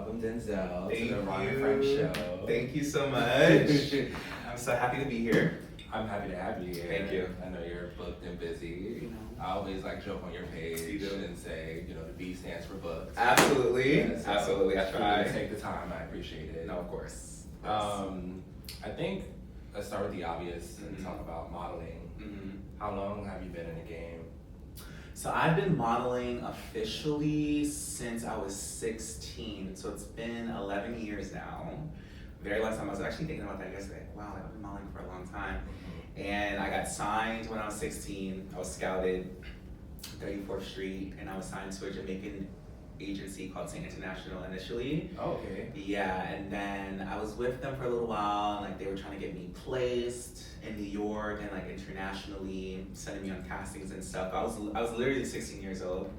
welcome Denzel Thank to the Ron and you. Frank show. Thank you so much. I'm so happy to be here. I'm happy to have you here. Thank you. I know you're booked and busy. You know. I always like joke on your page You do. and say, the B stands for books. Absolutely. Yeah, so Absolutely. I for you try. to take the time, I appreciate it. No, of course. I think let's start with the obvious and talk about modeling. Mm-hmm. How long have you been in the game? So I've been modeling officially since I was 16. So it's been 11 years now. Very long time. I was actually thinking about that yesterday. Wow, I've been modeling for a long time. And I got signed when I was 16. I was scouted 34th Street, and I was signed to a Jamaican agency called Interracial initially. Oh, okay. Yeah, and then I was with them for a little while, and like they were trying to get me placed in New York and like internationally, sending me on castings and stuff. I was literally 16 years old.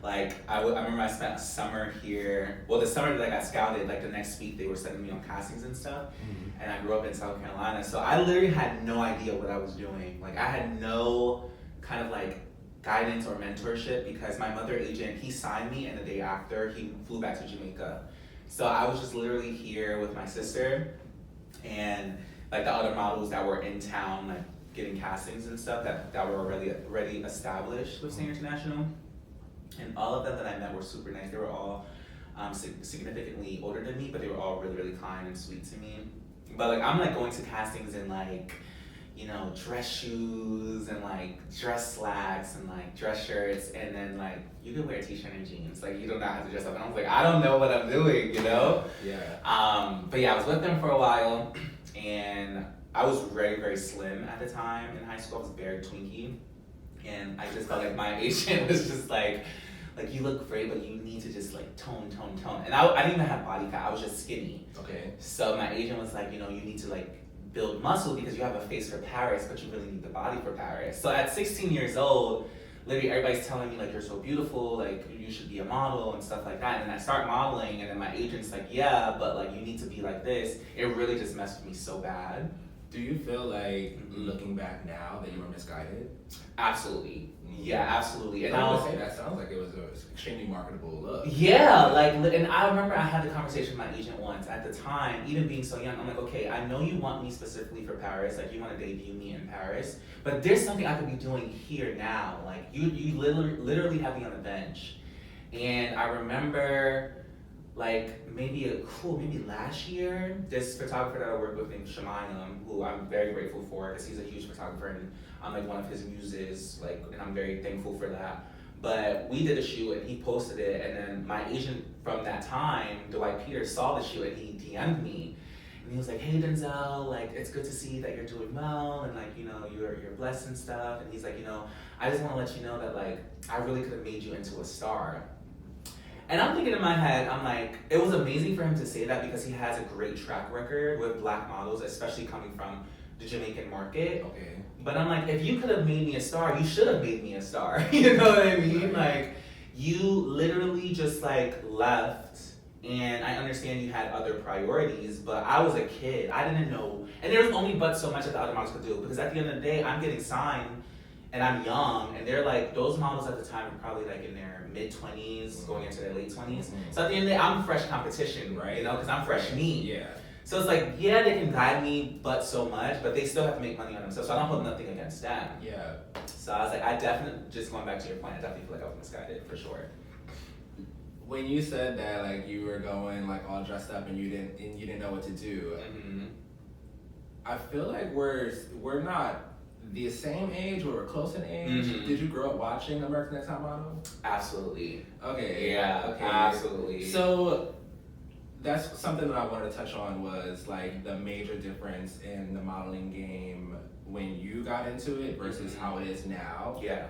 Like I remember I spent a summer here. Well, the summer that I got scouted, like the next week they were sending me on castings and stuff. Mm-hmm. And I grew up in South Carolina, so I literally had no idea what I was doing. Like I had no kind of like guidance or mentorship because my mother agent, he signed me, and the day after he flew back to Jamaica. So I was just literally here with my sister and like the other models that were in town, like getting castings and stuff that were already established with St. International. And all of them that I met were super nice. They were all significantly older than me, but they were all really, really kind and sweet to me. But like I'm like going to castings in like, dress shoes and like dress slacks and like dress shirts, and then like you could wear a t-shirt and jeans. Like you do not have to dress up. And I was like, I don't know what I'm doing, Yeah. But yeah, I was with them for a while, and I was very, very slim at the time in high school. I was very twinkie, and I just felt like my agent was just like you look great, but you need to just like tone. And I didn't even have body fat. I was just skinny. Okay. So my agent was like, you need to like build muscle because you have a face for Paris, but you really need the body for Paris. So at 16 years old, literally everybody's telling me like, you're so beautiful, like you should be a model and stuff like that. And then I start modeling, and then my agent's like, yeah, but like you need to be like this. It really just messed with me so bad. Do you feel like, looking back now, that you were misguided? Absolutely. Yeah, absolutely. And I would say that sounds like it was an extremely marketable look. Yeah, like, and I remember I had the conversation with my agent once. At the time, even being so young, I'm like, okay, I know you want me specifically for Paris, like you want to debut me in Paris, but there's something I could be doing here now. Like you literally have me on the bench. And I remember like maybe last year, this photographer that I work with named Shemayim, who I'm very grateful for because he's a huge photographer and I'm like one of his muses, like, and I'm very thankful for that. But we did a shoot and he posted it, and then my agent from that time, Dwight Peters, saw the shoot and he DM'd me. And he was like, hey Denzel, like it's good to see that you're doing well and like, you're blessed and stuff. And he's like, I just want to let you know that like I really could have made you into a star. And I'm thinking in my head, I'm like, it was amazing for him to say that because he has a great track record with black models, especially coming from the Jamaican market. Okay. But I'm like, if you could have made me a star, you should have made me a star. You know what I mean? Like, you literally just like left, and I understand you had other priorities, but I was a kid. I didn't know, and there was only but so much that the other models could do, because at the end of the day, I'm getting signed, and I'm young, and they're like, those models at the time were probably like in their mid-20s, going into their late 20s. So at the end of the day, I'm fresh competition, right? Because I'm fresh meat. Yeah. So it's like, yeah, they can guide me, but so much, but they still have to make money on themselves. So I don't hold nothing against them. Yeah. So I was like, I definitely, just going back to your point, I definitely feel like I was misguided for sure. When you said that, like you were going like all dressed up and you didn't know what to do, I feel like we're not the same age, or we're close in age. Did you grow up watching American Next Top Model? Absolutely. Okay. Yeah. Okay. Absolutely. So that's something that I wanted to touch on, was like the major difference in the modeling game when you got into it versus how it is now. Yeah.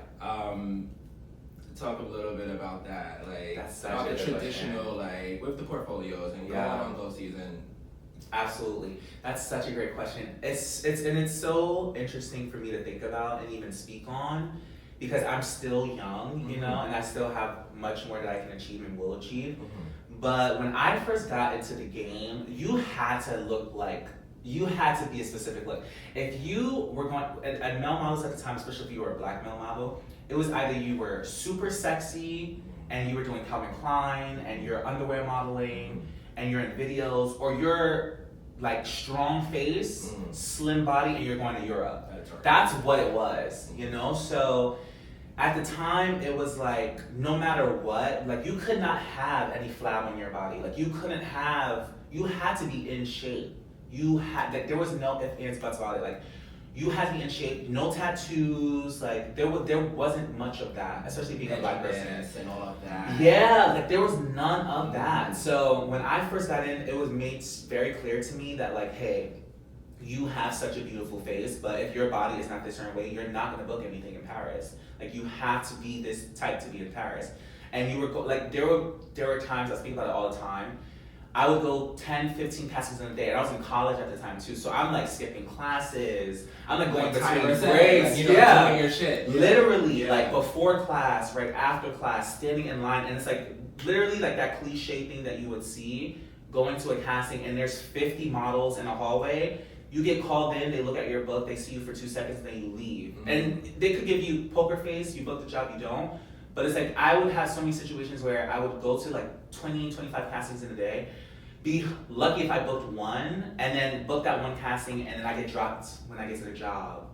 Talk a little bit about that, like That's about the such a good traditional, like with the portfolios and going on go season. Absolutely. That's such a great question. It's so interesting for me to think about and even speak on, because I'm still young, and I still have much more that I can achieve and will achieve. But when I first got into the game, you had to be a specific look. If you were going, and male models at the time, especially if you were a black male model, it was either you were super sexy and you were doing Calvin Klein and you're underwear modeling and you're in videos, or you're like strong face, slim body, and you're going to Europe. That's what it was, you know? So at the time, it was like, no matter what, like you could not have any flab on your body. Like you had to be in shape. Like there was no ifs, ands, buts about it. Like you had to be in shape, no tattoos, like there wasn't much of that, especially being a Black person. And all of that. Yeah, like there was none of that. So when I first got in, it was made very clear to me that like, hey, you have such a beautiful face, but if your body is not this certain way, you're not gonna book anything in Paris. Like you have to be this type to be in Paris. And you were like, there were times, I speak about it all the time, I would go 10, 15 castings in a day, and I was in college at the time too, so I'm like skipping classes, I'm like going between grades, like, you know, doing your shit. Literally, like before class, right after class, standing in line, and it's like literally like that cliche thing that you would see, going to a casting, and there's 50 models in a hallway, you get called in, they look at your book, they see you for 2 seconds, and then you leave. And they could give you poker face, you book the job, you don't. But it's like, I would have so many situations where I would go to like 20, 25 castings in a day, be lucky if I booked one, and then book that one casting, and then I get dropped when I get to the job.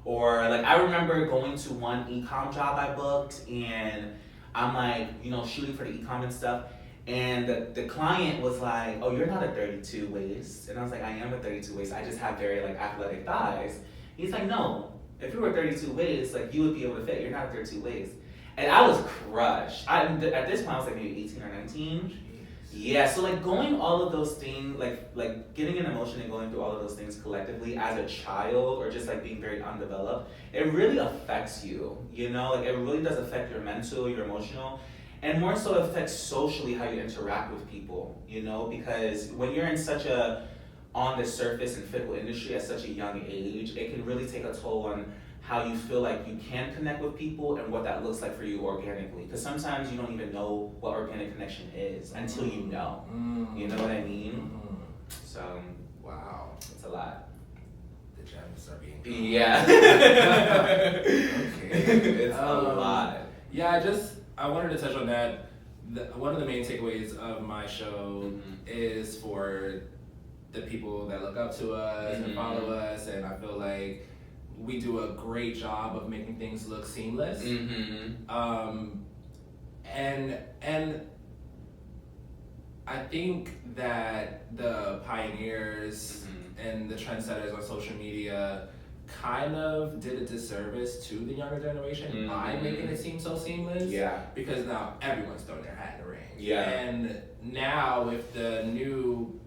Or like, I remember going to one e-com job I booked, and I'm like, you know, shooting for the e-com and stuff, and the client was like, oh, you're not a 32 waist. And I was like, I am a 32 waist, I just have very like athletic thighs. He's like, no, if you were 32 waist, like you would be able to fit, you're not a 32 waist. And I was crushed. At this point, I was like maybe 18 or 19. Yeah, so like going all of those things, like getting an emotion and going through all of those things collectively as a child, or just like being very undeveloped, it really affects you, you know? Like it really does affect your mental, your emotional, and more so affects socially how you interact with people, you know? Because when you're in such a on the surface and fickle industry at such a young age, it can really take a toll on how you feel like you can connect with people and what that looks like for you organically. Because sometimes you don't even know what organic connection is until you know. You know what I mean? So, wow. It's a lot. The gems are being Yeah. Okay. It's a lot. Yeah, I wanted to touch on that. One of the main takeaways of my show is for the people that look up to us and follow us, and I feel like we do a great job of making things look seamless. And I think that the pioneers and the trendsetters on social media kind of did a disservice to the younger generation by making it seem so seamless. Yeah. Because now everyone's throwing their hat in the ring. Yeah. And now with the new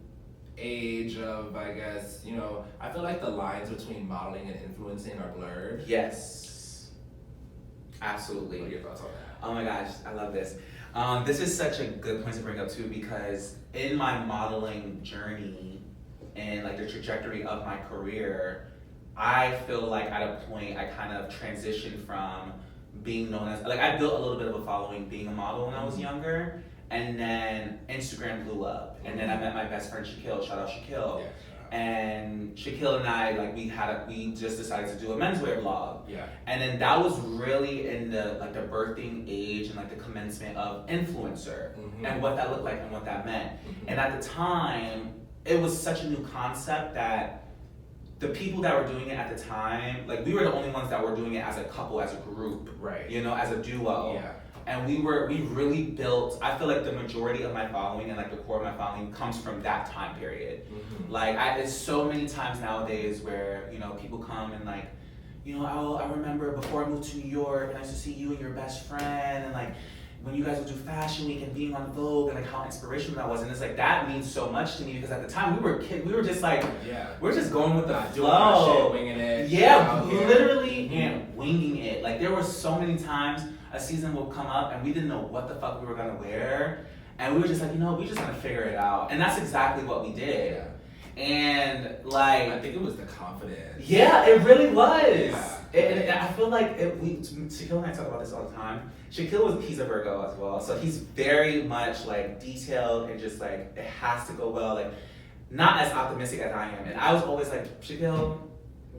age of, I guess, you know, I feel like the lines between modeling and influencing are blurred. Yes. Absolutely. What are your thoughts on that? Oh my gosh, I love this. This is such a good point to bring up too, because in my modeling journey and like the trajectory of my career, I feel like at a point I kind of transitioned from being known as, like I built a little bit of a following being a model when I was younger, and then Instagram blew up, and then I met my best friend Shaquille, shout out Shaquille. Yeah. And Shaquille and I, like we just decided to do a menswear blog. Yeah. And then that was really in the like the birthing age and like the commencement of influencer and what that looked like and what that meant. And at the time, it was such a new concept that the people that were doing it at the time, like we were the only ones that were doing it as a couple, as a group. Right. You know, as a duo. Yeah. And we really built, I feel like the majority of my following and like the core of my following comes from that time period. Like it's so many times nowadays where, you know, people come and like, you know, I remember before I moved to New York and I used to see you and your best friend and like when you guys would do fashion week and being on Vogue and like how inspirational that was. And it's like, that means so much to me because at the time we were kids, we were just like, we're just going with the flow. Winging it. Yeah, literally and winging it. Like there were so many times a season will come up and we didn't know what the fuck we were gonna wear. And we were just like, you know, we just gonna figure it out. And that's exactly what we did. Yeah. And like, I think it was the confidence. Yeah, it really was. Yeah. And I feel like Shaquille and I talk about this all the time. Shaquille he's a Virgo as well. So he's very much like detailed and just like, it has to go well. Like, not as optimistic as I am. And I was always like, Shaquille,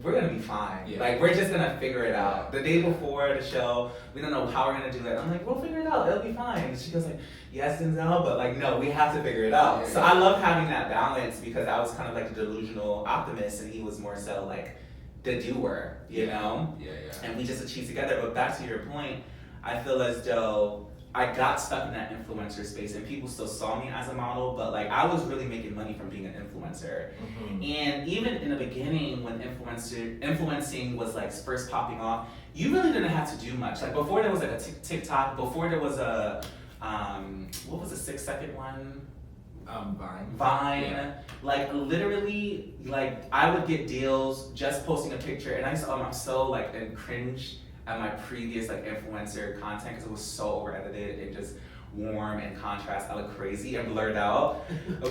we're gonna be fine. Yeah. Like, we're just gonna figure it out. The day before the show, we don't know how we're gonna do it. I'm like, we'll figure it out. It'll be fine. And she goes like, yes, Denzel, but like, no, we have to figure it out. Yeah, so I love having that balance because I was kind of like the delusional optimist, and he was more so like the doer, you know? Yeah. And we just achieved together. But back to your point, I feel as though I got stuck in that influencer space, and people still saw me as a model, but like I was really making money from being an influencer. And even in the beginning, when influencing was like first popping off, you really didn't have to do much. Like before there was like a TikTok, before there was a what was the 6-second one? Vine. Yeah. Like literally, like I would get deals just posting a picture, and I'm so like in cringe at my previous like influencer content because it was so over edited and just warm and contrast. I look crazy and blurred out.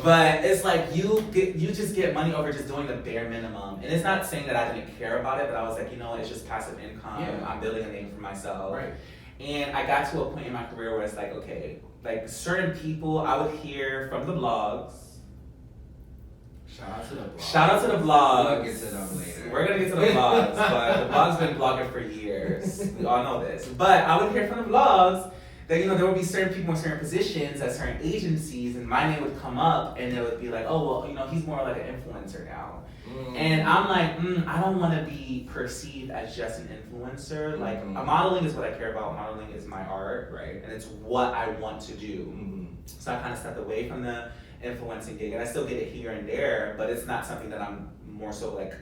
But it's like you just get money over just doing the bare minimum. And it's not saying that I didn't care about it, but I was like, you know, it's just passive income. Yeah. I'm building a name for myself. Right. And I got to a point in my career where it's like, okay, like certain people I would hear from the blogs. Shout out to the blogs. Shout out to the blogs. We'll get to them later. We're gonna get to the blogs, but the blogs been blogging for years. We all know this. But I would hear from the blogs that, you know, there would be certain people in certain positions at certain agencies, and my name would come up, and they would be like, oh, well, you know, he's more like an influencer now. And I'm like, I don't want to be perceived as just an influencer. Like, modeling is what I care about. Modeling is my art, right? And it's what I want to do. So I kind of stepped away from the influencing gig, and I still get it here and there, but it's not something that I'm more so like,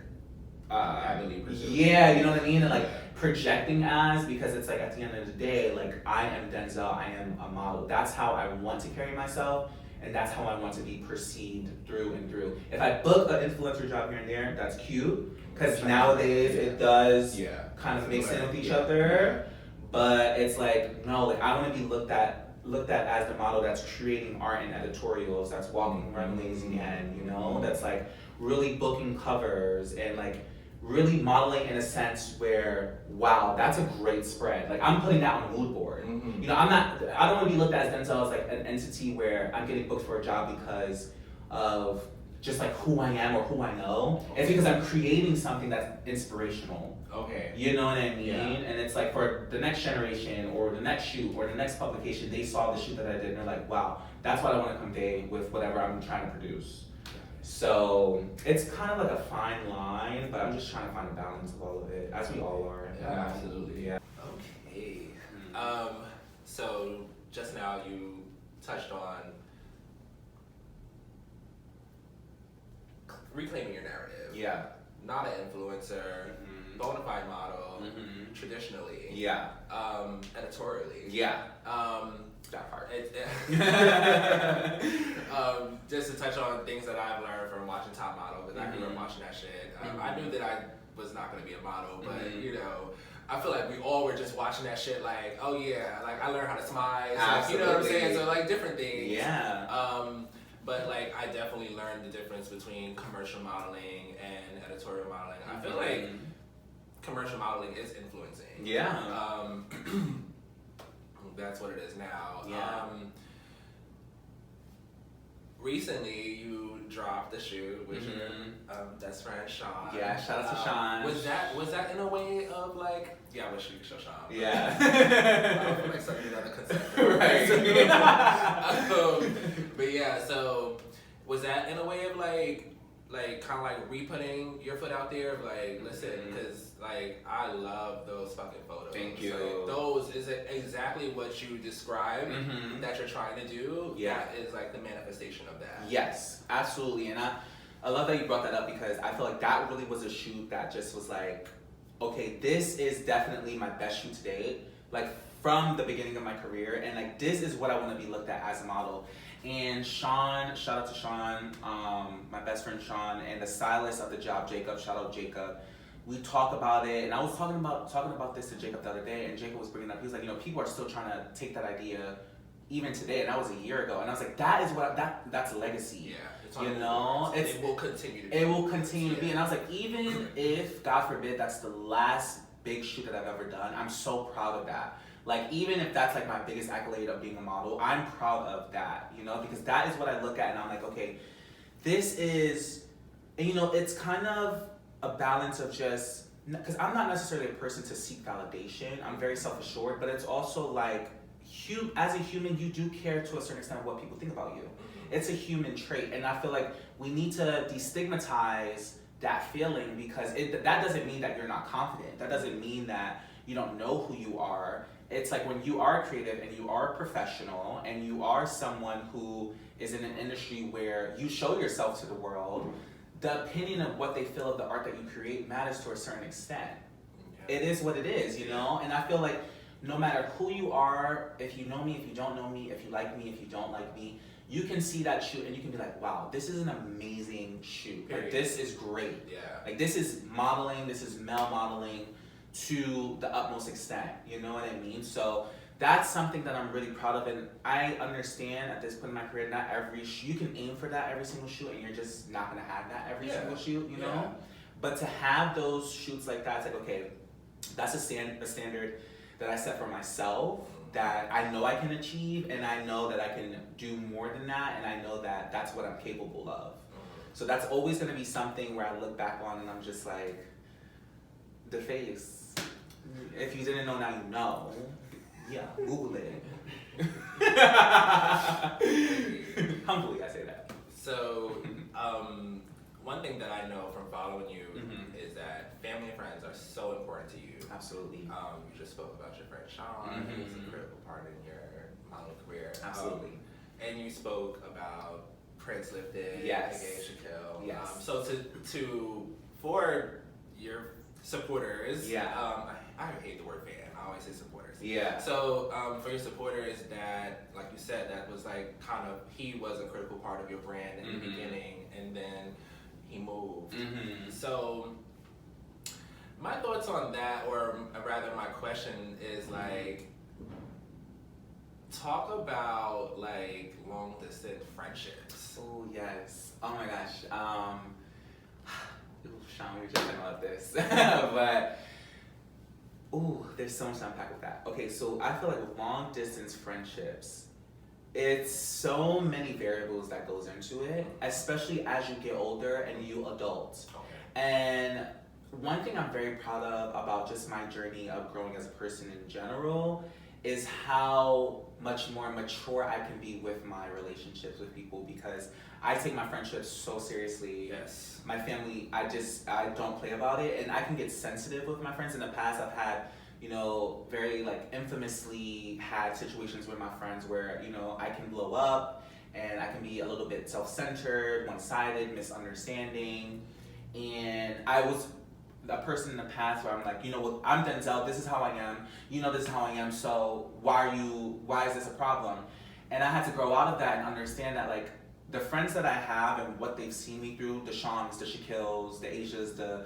heavily pursuing. yeah, you know what I mean? And like projecting as, because it's like at the end of the day, like I am Denzel, I am a model. That's how I want to carry myself. And that's how I want to be perceived through and through. If I book an influencer job here and there, that's cute. Because nowadays it does kind of mix in with each other. But it's like, no, like I want to be looked at as the model that's creating art and editorials, that's walking runways again, you know? That's like really booking covers and like really modeling in a sense where, wow, that's a great spread. Like I'm putting that on a mood board. You know, I don't want to be looked at as Denzel as like an entity where I'm getting booked for a job because of just like who I am or who I know. It's because I'm creating something that's inspirational. Okay. You know what I mean? Yeah. And it's like for the next generation or the next shoot or the next publication, they saw the shoot that I did and they're like, wow, that's what I want to convey with whatever I'm trying to produce. So it's kind of like a fine line, but I'm just trying to find a balance of all of it, as we all are. Yeah, absolutely. Yeah. Okay. So just now you touched on reclaiming your narrative. Yeah. Not an influencer, bona fide model, traditionally. Yeah. Editorially. Yeah. That part. Just to touch on things that I've learned from watching Top Model, because I grew up watching that shit. I knew that I was not going to be a model, but you know, I feel like we all were just watching that shit like, oh yeah, like I learned how to smile, like, you know what I'm saying? So like different things. Yeah. But like I definitely learned the difference between commercial modeling and editorial modeling. I feel like commercial modeling is influencing. Yeah. That's what it is now. Yeah. Recently, you dropped the shoot with your best friend Sean. Yeah, shout out to Sean. Was that in a way of like? Yeah, I wish we could show Sean. Yeah. I don't feel like sucking another consent. Right. But yeah, so was that in a way of like kind of like re-putting your foot out there, like listen, because like I love those fucking photos. Thank you. Like, those is exactly what you described that you're trying to do. Yeah, that is like the manifestation of that. Yes, absolutely, and I love that you brought that up because I feel like that really was a shoot that just was like, okay, this is definitely my best shoot to date, like from the beginning of my career, and like this is what I want to be looked at as a model. And Sean, shout out to Sean, my best friend Sean, and the stylist of the job, Jacob, shout out Jacob. We talk about it, and I was talking about this to Jacob the other day, and Jacob was bringing up, he was like, you know, people are still trying to take that idea even today, and that was a year ago, and I was like, that is what, that's legacy. Yeah, it's you know, it will continue to be. It will continue to be, and I was like, even if, God forbid, that's the last big shoot that I've ever done, I'm so proud of that. Like, even if that's like my biggest accolade of being a model, I'm proud of that, you know, because that is what I look at and I'm like, okay, this is, and you know, it's kind of a balance of just, because I'm not necessarily a person to seek validation. I'm very self-assured, but it's also like, as a human, you do care to a certain extent of what people think about you. It's a human trait, and I feel like we need to destigmatize that feeling, because that doesn't mean that you're not confident. That doesn't mean that you don't know who you are. It's like when you are creative and you are a professional and you are someone who is in an industry where you show yourself to the world, the opinion of what they feel of the art that you create matters to a certain extent. It is what it is, you know? And I feel like no matter who you are, if you know me, if you don't know me, if you like me, if you don't like me, you can see that shoot and you can be like, wow, this is an amazing shoot. Like, this is great. Yeah. Like, this is modeling, this is male modeling to the utmost extent. You know what I mean? So that's something that I'm really proud of. And I understand at this point in my career, not every you can aim for that every single shoot, and you're just not going to have that every single shoot, you know? But to have those shoots like that, it's like, okay, that's a standard that I set for myself, that I know I can achieve, and I know that I can do more than that, and I know that that's what I'm capable of. So that's always going to be something where I look back on and I'm just like, the face. If you didn't know, now you know. Yeah, Google it. Humbly, I say that. So, one thing that I know from following you is that family and friends are so important to you. Absolutely. You just spoke about your friend Sean, who's a critical part in your modeling career. Absolutely. And you spoke about Prince Lifted, yes. aka Shaquille. Yes. So for your supporters, I hate the word fan. I always say supporters. Yeah. So for your supporters that, like you said, that was like kind of, he was a critical part of your brand in the beginning, and then he moved. So my thoughts on that, or rather my question is like, talk about like long distance friendships. Oh yes. Oh my gosh. Sean, we were just talking about this. But there's so much to unpack with that. Okay, so I feel like with long distance friendships, it's so many variables that goes into it, especially as you get older and you adult. And one thing I'm very proud of about just my journey of growing as a person in general is how much more mature I can be with my relationships with people, because I take my friendships so seriously. Yes. My family, I don't play about it, and I can get sensitive with my friends. In the past, I've had, very like infamously had situations with my friends where, I can blow up and I can be a little bit self-centered, one-sided, misunderstanding. And I was a person in the past where I'm like, I'm Denzel, this is how I am, this is how I am, so why is this a problem? And I had to grow out of that and understand that, like, the friends that I have and what they've seen me through, the Shawns, the Shaquilles, the Asias, the,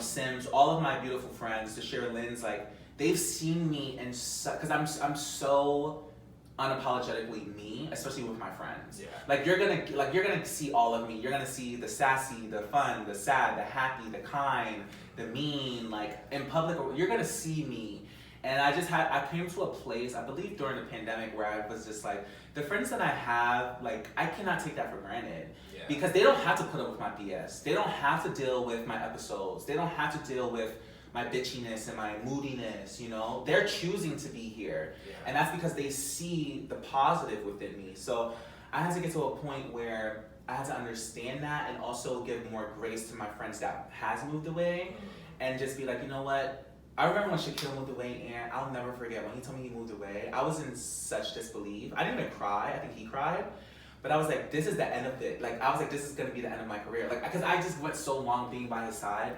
Sims, all of my beautiful friends, the Sherilyn's, like, they've seen me and because I'm so unapologetically me, especially with my friends. Yeah. Like you're gonna see all of me. You're gonna see the sassy, the fun, the sad, the happy, the kind, the mean. Like in public, you're gonna see me. And I came to a place, I believe during the pandemic, where I was just like, the friends that I have, like, I cannot take that for granted. Yeah. Because they don't have to put up with my BS. They don't have to deal with my episodes. They don't have to deal with my bitchiness and my moodiness, They're choosing to be here. Yeah. And that's because they see the positive within me. So I had to get to a point where I had to understand that and also give more grace to my friends that has moved away and just be like, you know what? I remember when Shaquille moved away, and I'll never forget when he told me he moved away. I was in such disbelief. I didn't even cry. I think he cried. But I was like, this is the end of it. Like, I was like, this is going to be the end of my career. Like, because I just went so long being by his side.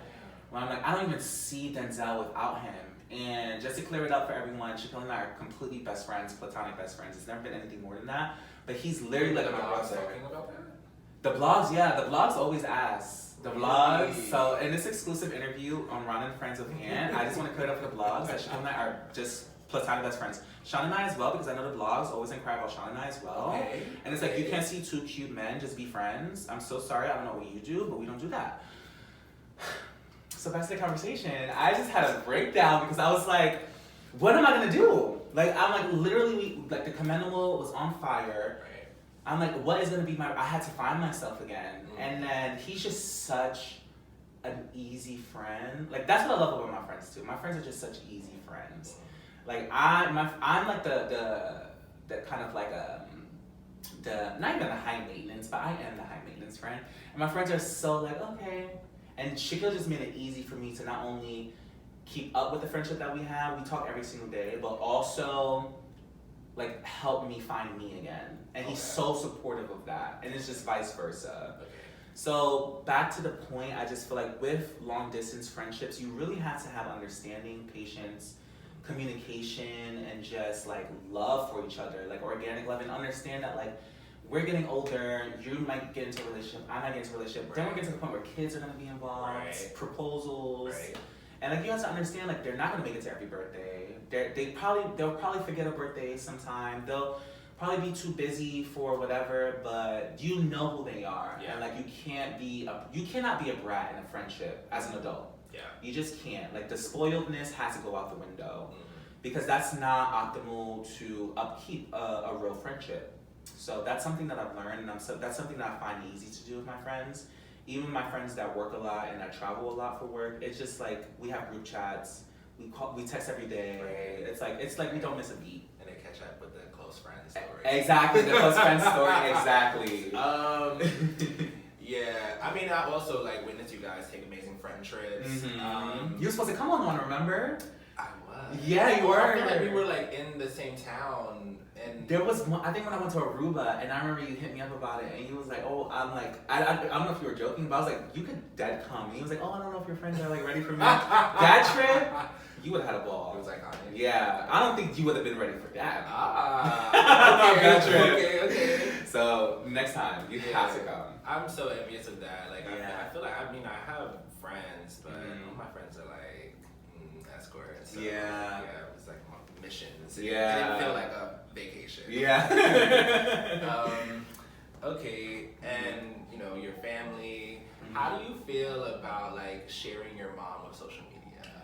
When I'm like, I don't even see Denzel without him. And just to clear it up for everyone, Shaquille and I are completely best friends, platonic best friends. It's never been anything more than that. But he's literally like my brother. Talking about that? The blogs always ask. The vlogs. So in this exclusive interview on Ron and Friends with Ann, I just want to clear it up for the blogs that Sean and I are just platonic best friends. Sean and I as well, because I know the blogs always inquire about Sean and I as well. Okay. And it's like, you can't see two cute men just be friends. I'm so sorry, I don't know what you do, but we don't do that. So back to the conversation, I just had a breakdown because I was like, what am I gonna do? Like, I'm like, literally, the commendable was on fire. Right. I'm like, what is gonna be I had to find myself again. And then he's just such an easy friend. Like that's what I love about my friends too. My friends are just such easy friends. Like I'm like the kind of like the not even the high maintenance, but I am the high maintenance friend. And my friends are so like, okay. And Shaquille just made it easy for me to not only keep up with the friendship that we have, we talk every single day, but also like help me find me again. And he's so supportive of that. And it's just vice versa. Okay. So back to the point, I just feel like with long distance friendships, you really have to have understanding, patience, communication, and just like love for each other, like organic love, and understand that like we're getting older, you might get into a relationship, I might get into a relationship, then we're getting to the point where kids are gonna be involved, proposals, and like you have to understand like they're not gonna make it to every birthday. They'll probably forget a birthday sometime. They'll probably be too busy for whatever, but you know who they are, and like you cannot be a brat in a friendship as an adult. Yeah. You just can't. Like the spoiledness has to go out the window, because that's not optimal to upkeep a real friendship. So that's something that I've learned, and that's something that I find easy to do with my friends. Even my friends that work a lot and that travel a lot for work, it's just like we have group chats, we text every day. It's like we don't miss a beat. And they catch up with the close friend story. Exactly, the close friend story. Exactly. Yeah, I mean, I also like witnessed you guys take amazing friend trips. You were supposed to come on one, remember? I was. Yeah, you were. I feel like we were like in the same town, and there was one. I think when I went to Aruba, and I remember you hit me up about it, and you was like, "Oh, I'm like, I don't know if you were joking, but I was like, you could dead come." And he was like, "Oh, I don't know if your friends are like ready for me." That trip, you would have had a ball. It was iconic. Yeah, I don't think you would have been ready for that. Okay. So next time you have to come. I'm so envious of that. Like, I feel like I have friends, but all my friends are like escorts. So, yeah, it was like missions. It didn't feel like a vacation. Yeah. Okay, and you know your family. How do you feel about like sharing your mom with social media?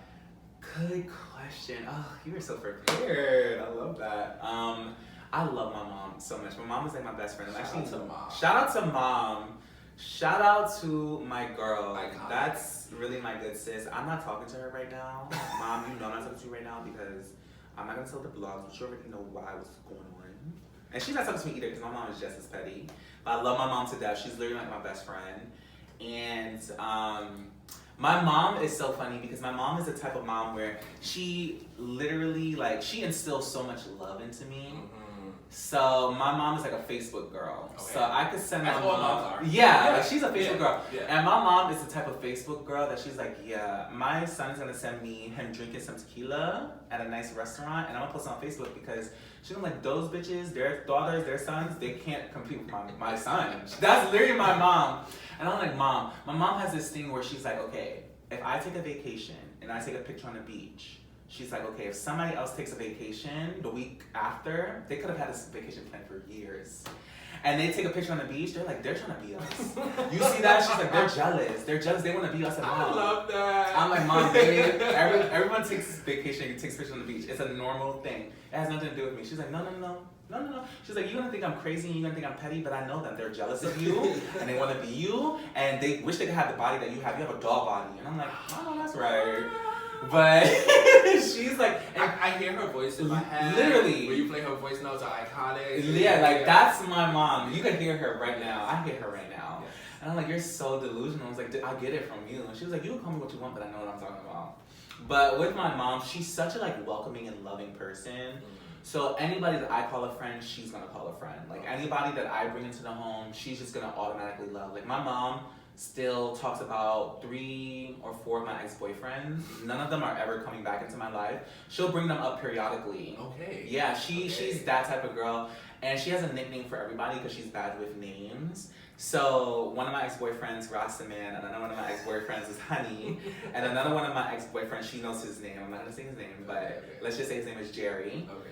Good question. Oh, you were so prepared. I love that. I love my mom so much. My mom is like my best friend. Shout out to mom. Shout out to mom. Shout out to my girl. Iconic. That's really my good sis. I'm not talking to her right now. Mom, you know I'm not talking to you right now because I'm not gonna tell the blogs, but you already know what's going on. And she's not talking to me either because my mom is just as petty. But I love my mom to death. She's literally like my best friend. And my mom is so funny because my mom is the type of mom where she literally like she instills so much love into me. So my mom is like a Facebook girl. Okay. So I could send my mom. Yeah, like she's a Facebook girl. Yeah. And my mom is the type of Facebook girl that she's like, yeah, my son's gonna send me him drinking some tequila at a nice restaurant, and I'm gonna post it on Facebook because she's like, those bitches, their daughters, their sons, they can't compete with my son. That's literally my mom. And I'm like, Mom, my mom has this thing where she's like, okay, if I take a vacation and I take a picture on the beach, she's like, okay, if somebody else takes a vacation the week after, they could have had this vacation planned for years. And they take a picture on the beach, they're like, they're trying to be us. You see that? She's like, they're jealous. They're jealous. They want to be us. I love that. I'm like, Mom, babe, everyone takes vacation and takes pictures on the beach. It's a normal thing. It has nothing to do with me. She's like, no. She's like, you're gonna think I'm crazy and you're gonna think I'm petty, but I know that they're jealous of you and they want to be you and they wish they could have the body that you have. You have a doll body. And I'm like, oh, that's right. But she's like, and I hear her voice in my head. Literally. When you play her voice notes are iconic. Yeah, like that's my mom. You can hear her right now. I hear her right now. Yes. And I'm like, you're so delusional. I was like, I get it from you. And she was like, you can call me what you want, but I know what I'm talking about. But with my mom, she's such a like welcoming and loving person. So anybody that I call a friend, she's gonna call a friend. Like anybody that I bring into the home, she's just gonna automatically love. Like my mom still talks about 3 or 4 of my ex-boyfriends. None of them are ever coming back into my life. She'll bring them up periodically. Okay. Yeah, she's that type of girl. And she has a nickname for everybody because she's bad with names. So one of my ex-boyfriends, Rastaman, and another one of my ex-boyfriends is Honey. And another one of my ex-boyfriends, she knows his name. I'm not gonna say his name, but let's just say his name is Jerry. Okay.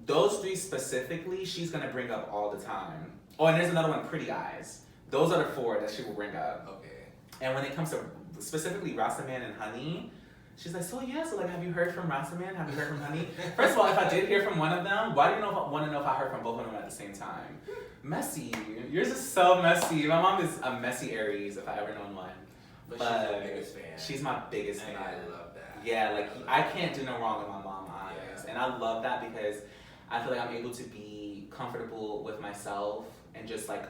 Those 3 specifically, she's gonna bring up all the time. Oh, and there's another one, Pretty Eyes. Those are the 4 that she will bring up. Okay. And when it comes to specifically Rastaman and Honey, she's like, so like, have you heard from Rastaman? Have you heard from Honey? First of all, if I did hear from one of them, why do you want to know if I heard from both of them at the same time? Messy. Yours is so messy. My mom is a messy Aries, if I ever known one. But she's your biggest fan. She's my biggest fan. And I love that. Yeah, like I can't do no wrong in my mom's eyes. And I love that because I feel like I'm able to be comfortable with myself and just like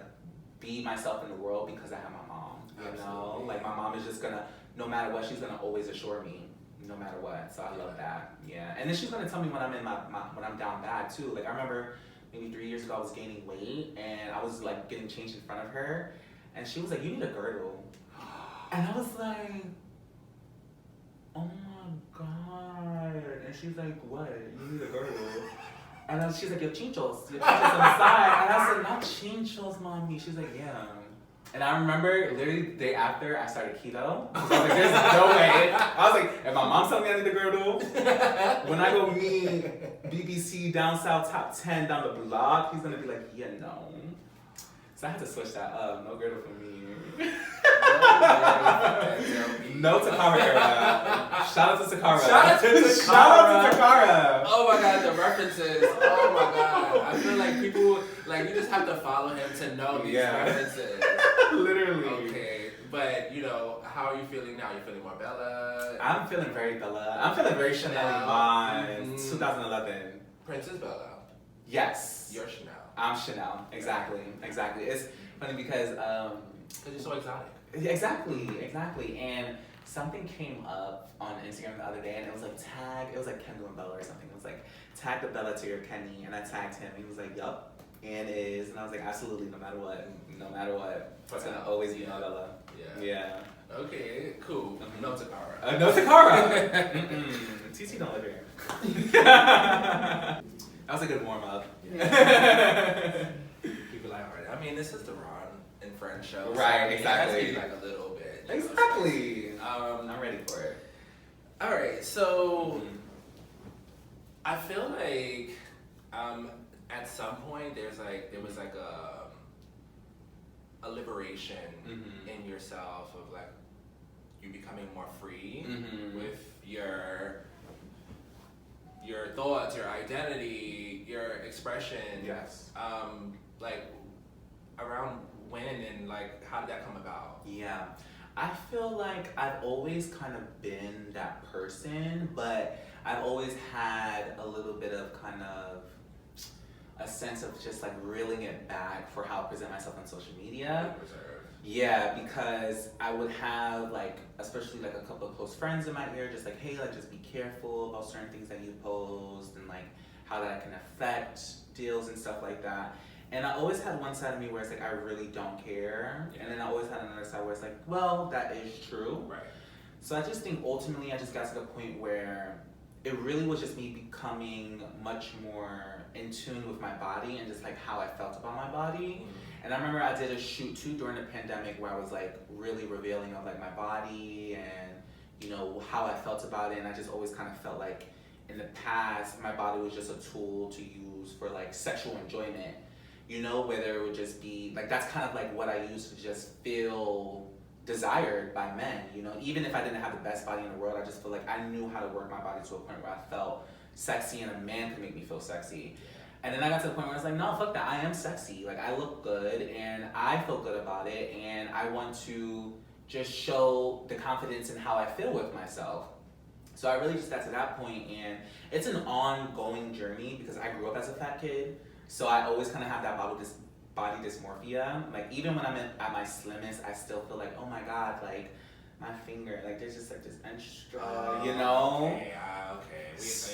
be myself in the world because I have my mom. You know? Like my mom is just gonna, no matter what, she's gonna always assure me. No matter what. So I love that. Yeah. And then she's gonna tell me when I'm in when I'm down bad too. Like I remember maybe 3 years ago I was gaining weight and I was like getting changed in front of her and she was like, "You need a girdle." And I was like, "Oh my God." And she's like, "What? You need a girdle?" And she's like, "Your chinchos on the side." And I said, "Not chinchos, mommy." She's like, "Yeah." And I remember literally the day after I started keto. I was like, "There's no way." I was like, if my mom's telling me I need a girdle, when I go meet BBC down south top 10 down the block, he's gonna be like, "Yeah, no." So I had to switch that up. No girdle for me. No Takara era. Shout out to Takara. Shout out to Takara. Shout out to Takara. Oh my God, the references. Oh my God. I feel like people, like you just have to follow him to know these references. Literally. Okay, but you know, how are you feeling now? You feeling more Bella? I'm feeling very Bella. I'm feeling very Chanel vibes. 2011. Princess Bella. Yes. You're Chanel. I'm Chanel. Exactly. It's funny because you're so exotic. Exactly. And something came up on Instagram the other day, and it was like it was like Kendall and Bella or something. It was like tag the Bella to your Kenny, and I tagged him. He was like, "Yup." And it is, and I was like, absolutely, no matter what, it's gonna always be Bella. Yeah. Okay, cool. No Takara. No Takara. TT don't live here. That was a good warm up. Yeah. People like, alright. I mean, this is the Ron and Friends show. Right. So exactly. It has to be like a little bit. Exactly. I'm ready for it. All right. So, I feel like, at some point there was like a liberation in yourself of like you becoming more free with your thoughts, your identity, your expression. Yes. Like around when and like how did that come about? Yeah. I feel like I've always kind of been that person, but I've always had a little bit of kind of a sense of just like reeling it back for how I present myself on social media. Yeah, because I would have like, especially like a couple of close friends in my ear, just like, "Hey, like just be careful about certain things that you post and like how that can affect deals and stuff like that." And I always had one side of me where it's like, I really don't care. And then I always had another side where it's like, well, that is true. Right. So I just think ultimately I just got to the point where it really was just me becoming much more in tune with my body and just like how I felt about my body. And I remember I did a shoot too during the pandemic where I was like really revealing of like my body and, you know, how I felt about it. And I just always kind of felt like in the past, my body was just a tool to use for like sexual enjoyment. You know, whether it would just be like, that's kind of like what I used to just feel desired by men, you know, even if I didn't have the best body in the world, I just feel like I knew how to work my body to a point where I felt sexy and a man could make me feel sexy. And then I got to the point where I was like, no, fuck that, I am sexy, like I look good and I feel good about it and I want to just show the confidence in how I feel with myself. So I really just got to that point, and it's an ongoing journey because I grew up as a fat kid. So I always kind of have that body dysmorphia. Like even when I'm at my slimmest, I still feel like, oh my God, like my finger, like there's just like this extra, you know? Okay, it's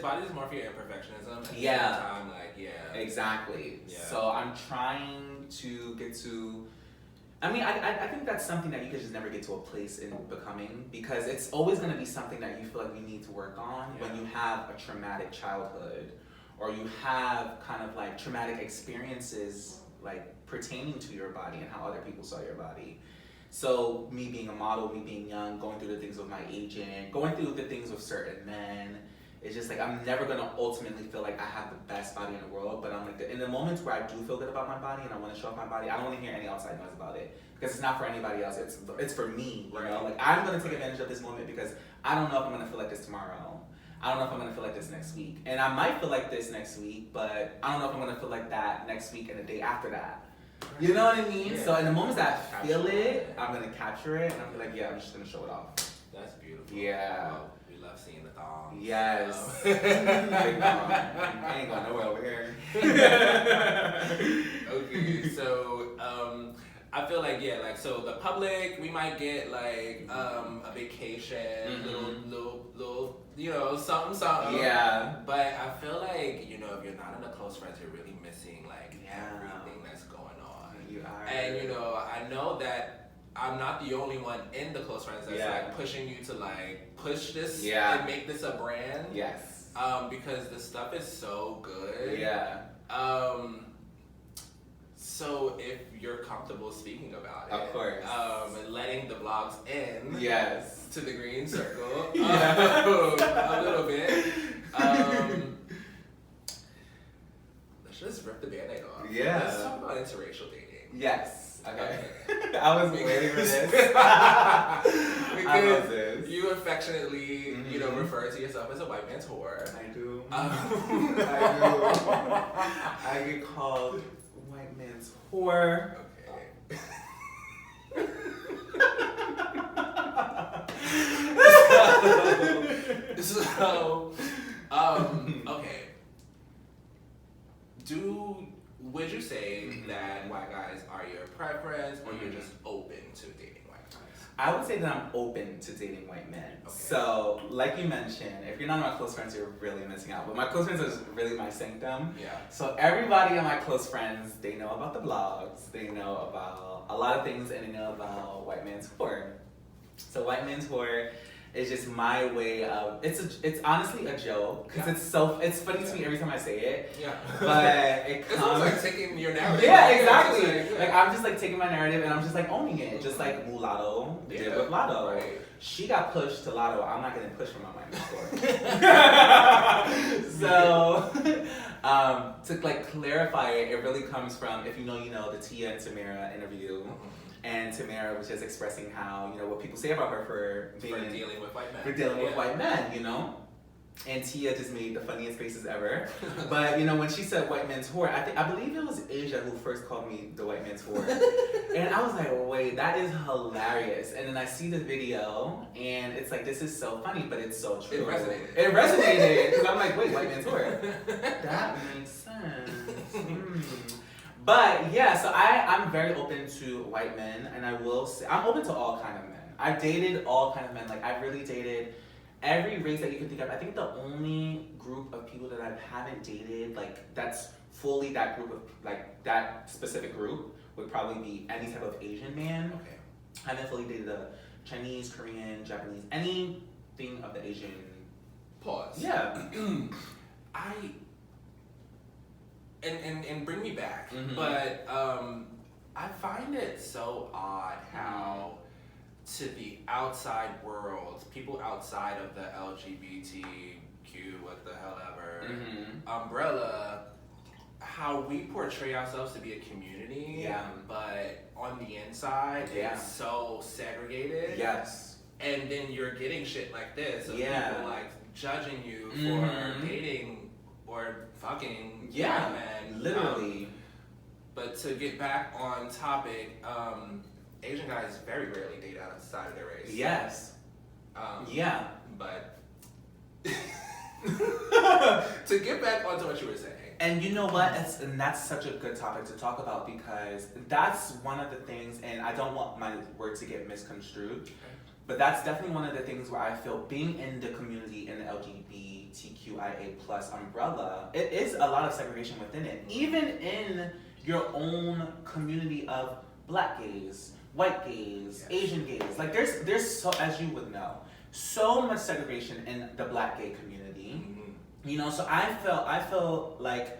body dysmorphia and perfectionism at the same Yeah. time, like, yeah. Exactly. Yeah. So I'm trying to get to, I mean, I think that's something that you could just never get to a place in becoming, because it's always going to be something that you feel like you need to work on when you have a traumatic childhood, or you have kind of like traumatic experiences like pertaining to your body and how other people saw your body. So me being a model, me being young, going through the things with my agent, going through the things with certain men, it's just like I'm never gonna ultimately feel like I have the best body in the world, but I'm like, in the moments where I do feel good about my body and I want to show off my body, I don't want to hear any outside noise about it, because it's not for anybody else, it's for me, you know? Like I'm gonna take advantage of this moment because I don't know if I'm gonna feel like this tomorrow. I don't know if I'm gonna feel like this next week. And I might feel like this next week, but I don't know if I'm gonna feel like that next week and the day after that. You know what I mean? Yeah. So in the moments that I feel Capture it, it. I'm gonna capture it, and I'm like, yeah, I'm just gonna show it off. That's beautiful. Yeah. Well, we love seeing the thongs. Yes. Big mom. I ain't going nowhere over here. Okay, so I feel like so the public, we might get like a vacation, little something. Yeah. But I feel like if you're not in a close friends, you're really missing like everything that's going on. You are. And I know that I'm not the only one in the close friends that's like pushing you to like push this and make this a brand. Yes. Because the stuff is so good. Yeah. So if you're comfortable speaking about it, Of course. And letting the vlogs in, Yes, to the green circle, Yeah. a little bit. Let's just rip the Band-Aid off. Yeah. Let's talk about interracial dating. Yes. Okay. I was waiting for this. Because you affectionately, refer to yourself as a white man's whore. I do. I do. I get called white man's whore. Okay. So, okay. Would you say that white guys are your preference, or you're just open to dating white guys? I would say that I'm open to dating white men. Okay. So, like you mentioned, if you're not my close friends, you're really missing out. But my close friends is really my sanctum. Yeah. So everybody of my close friends, they know about the blogs, they know about a lot of things, and they know about white man's whore. So white man's whore is just my way of, it's honestly a joke, because it's funny to me every time I say it. Yeah. But it comes. It's almost like taking your narrative. Yeah, exactly. It's Like I'm just like taking my narrative and I'm just like owning it. Just like Mulatto did with Lotto. Right. She got pushed to Lotto. I'm not getting pushed from my mind before. So to like clarify it, it really comes from, if you know, the Tia and Tamara interview. And Tamara was just expressing how, what people say about her for dealing with white men. For dealing with white men, And Tia just made the funniest faces ever. But when she said white man's whore, I believe it was Asia who first called me the white man's whore. And I was like, wait, that is hilarious. And then I see the video and it's like, this is so funny, but it's so true. It resonated. Because I'm like, wait, white man's whore. That makes sense. But yeah, so I'm very open to white men, and I will say I'm open to all kind of men. I've dated all kind of men. Like I've really dated every race that you can think of. I think the only group of people that I haven't dated, like that's fully that group of like that specific group, would probably be any type of Asian man. Okay. I haven't fully dated a Chinese, Korean, Japanese, anything of the Asian. Pause. Yeah. And bring me back, but I find it so odd how to the outside world, people outside of the LGBTQ, what the hell ever, umbrella, how we portray ourselves to be a community, but on the inside, it's so segregated. Yes. And then you're getting shit like this of people like judging you for dating or fucking white men. Literally. But to get back on topic, Asian guys very rarely date outside of their race. Yes. But to get back onto what you were saying. And you know what? That's such a good topic to talk about, because that's one of the things, and I don't want my word to get misconstrued, but that's definitely one of the things where I feel being in the community, in the LGBTQIA plus umbrella, it is a lot of segregation within it. Even in your own community of black gays, white gays, Asian gays. Like there's so, as you would know, so much segregation in the black gay community. So I feel like,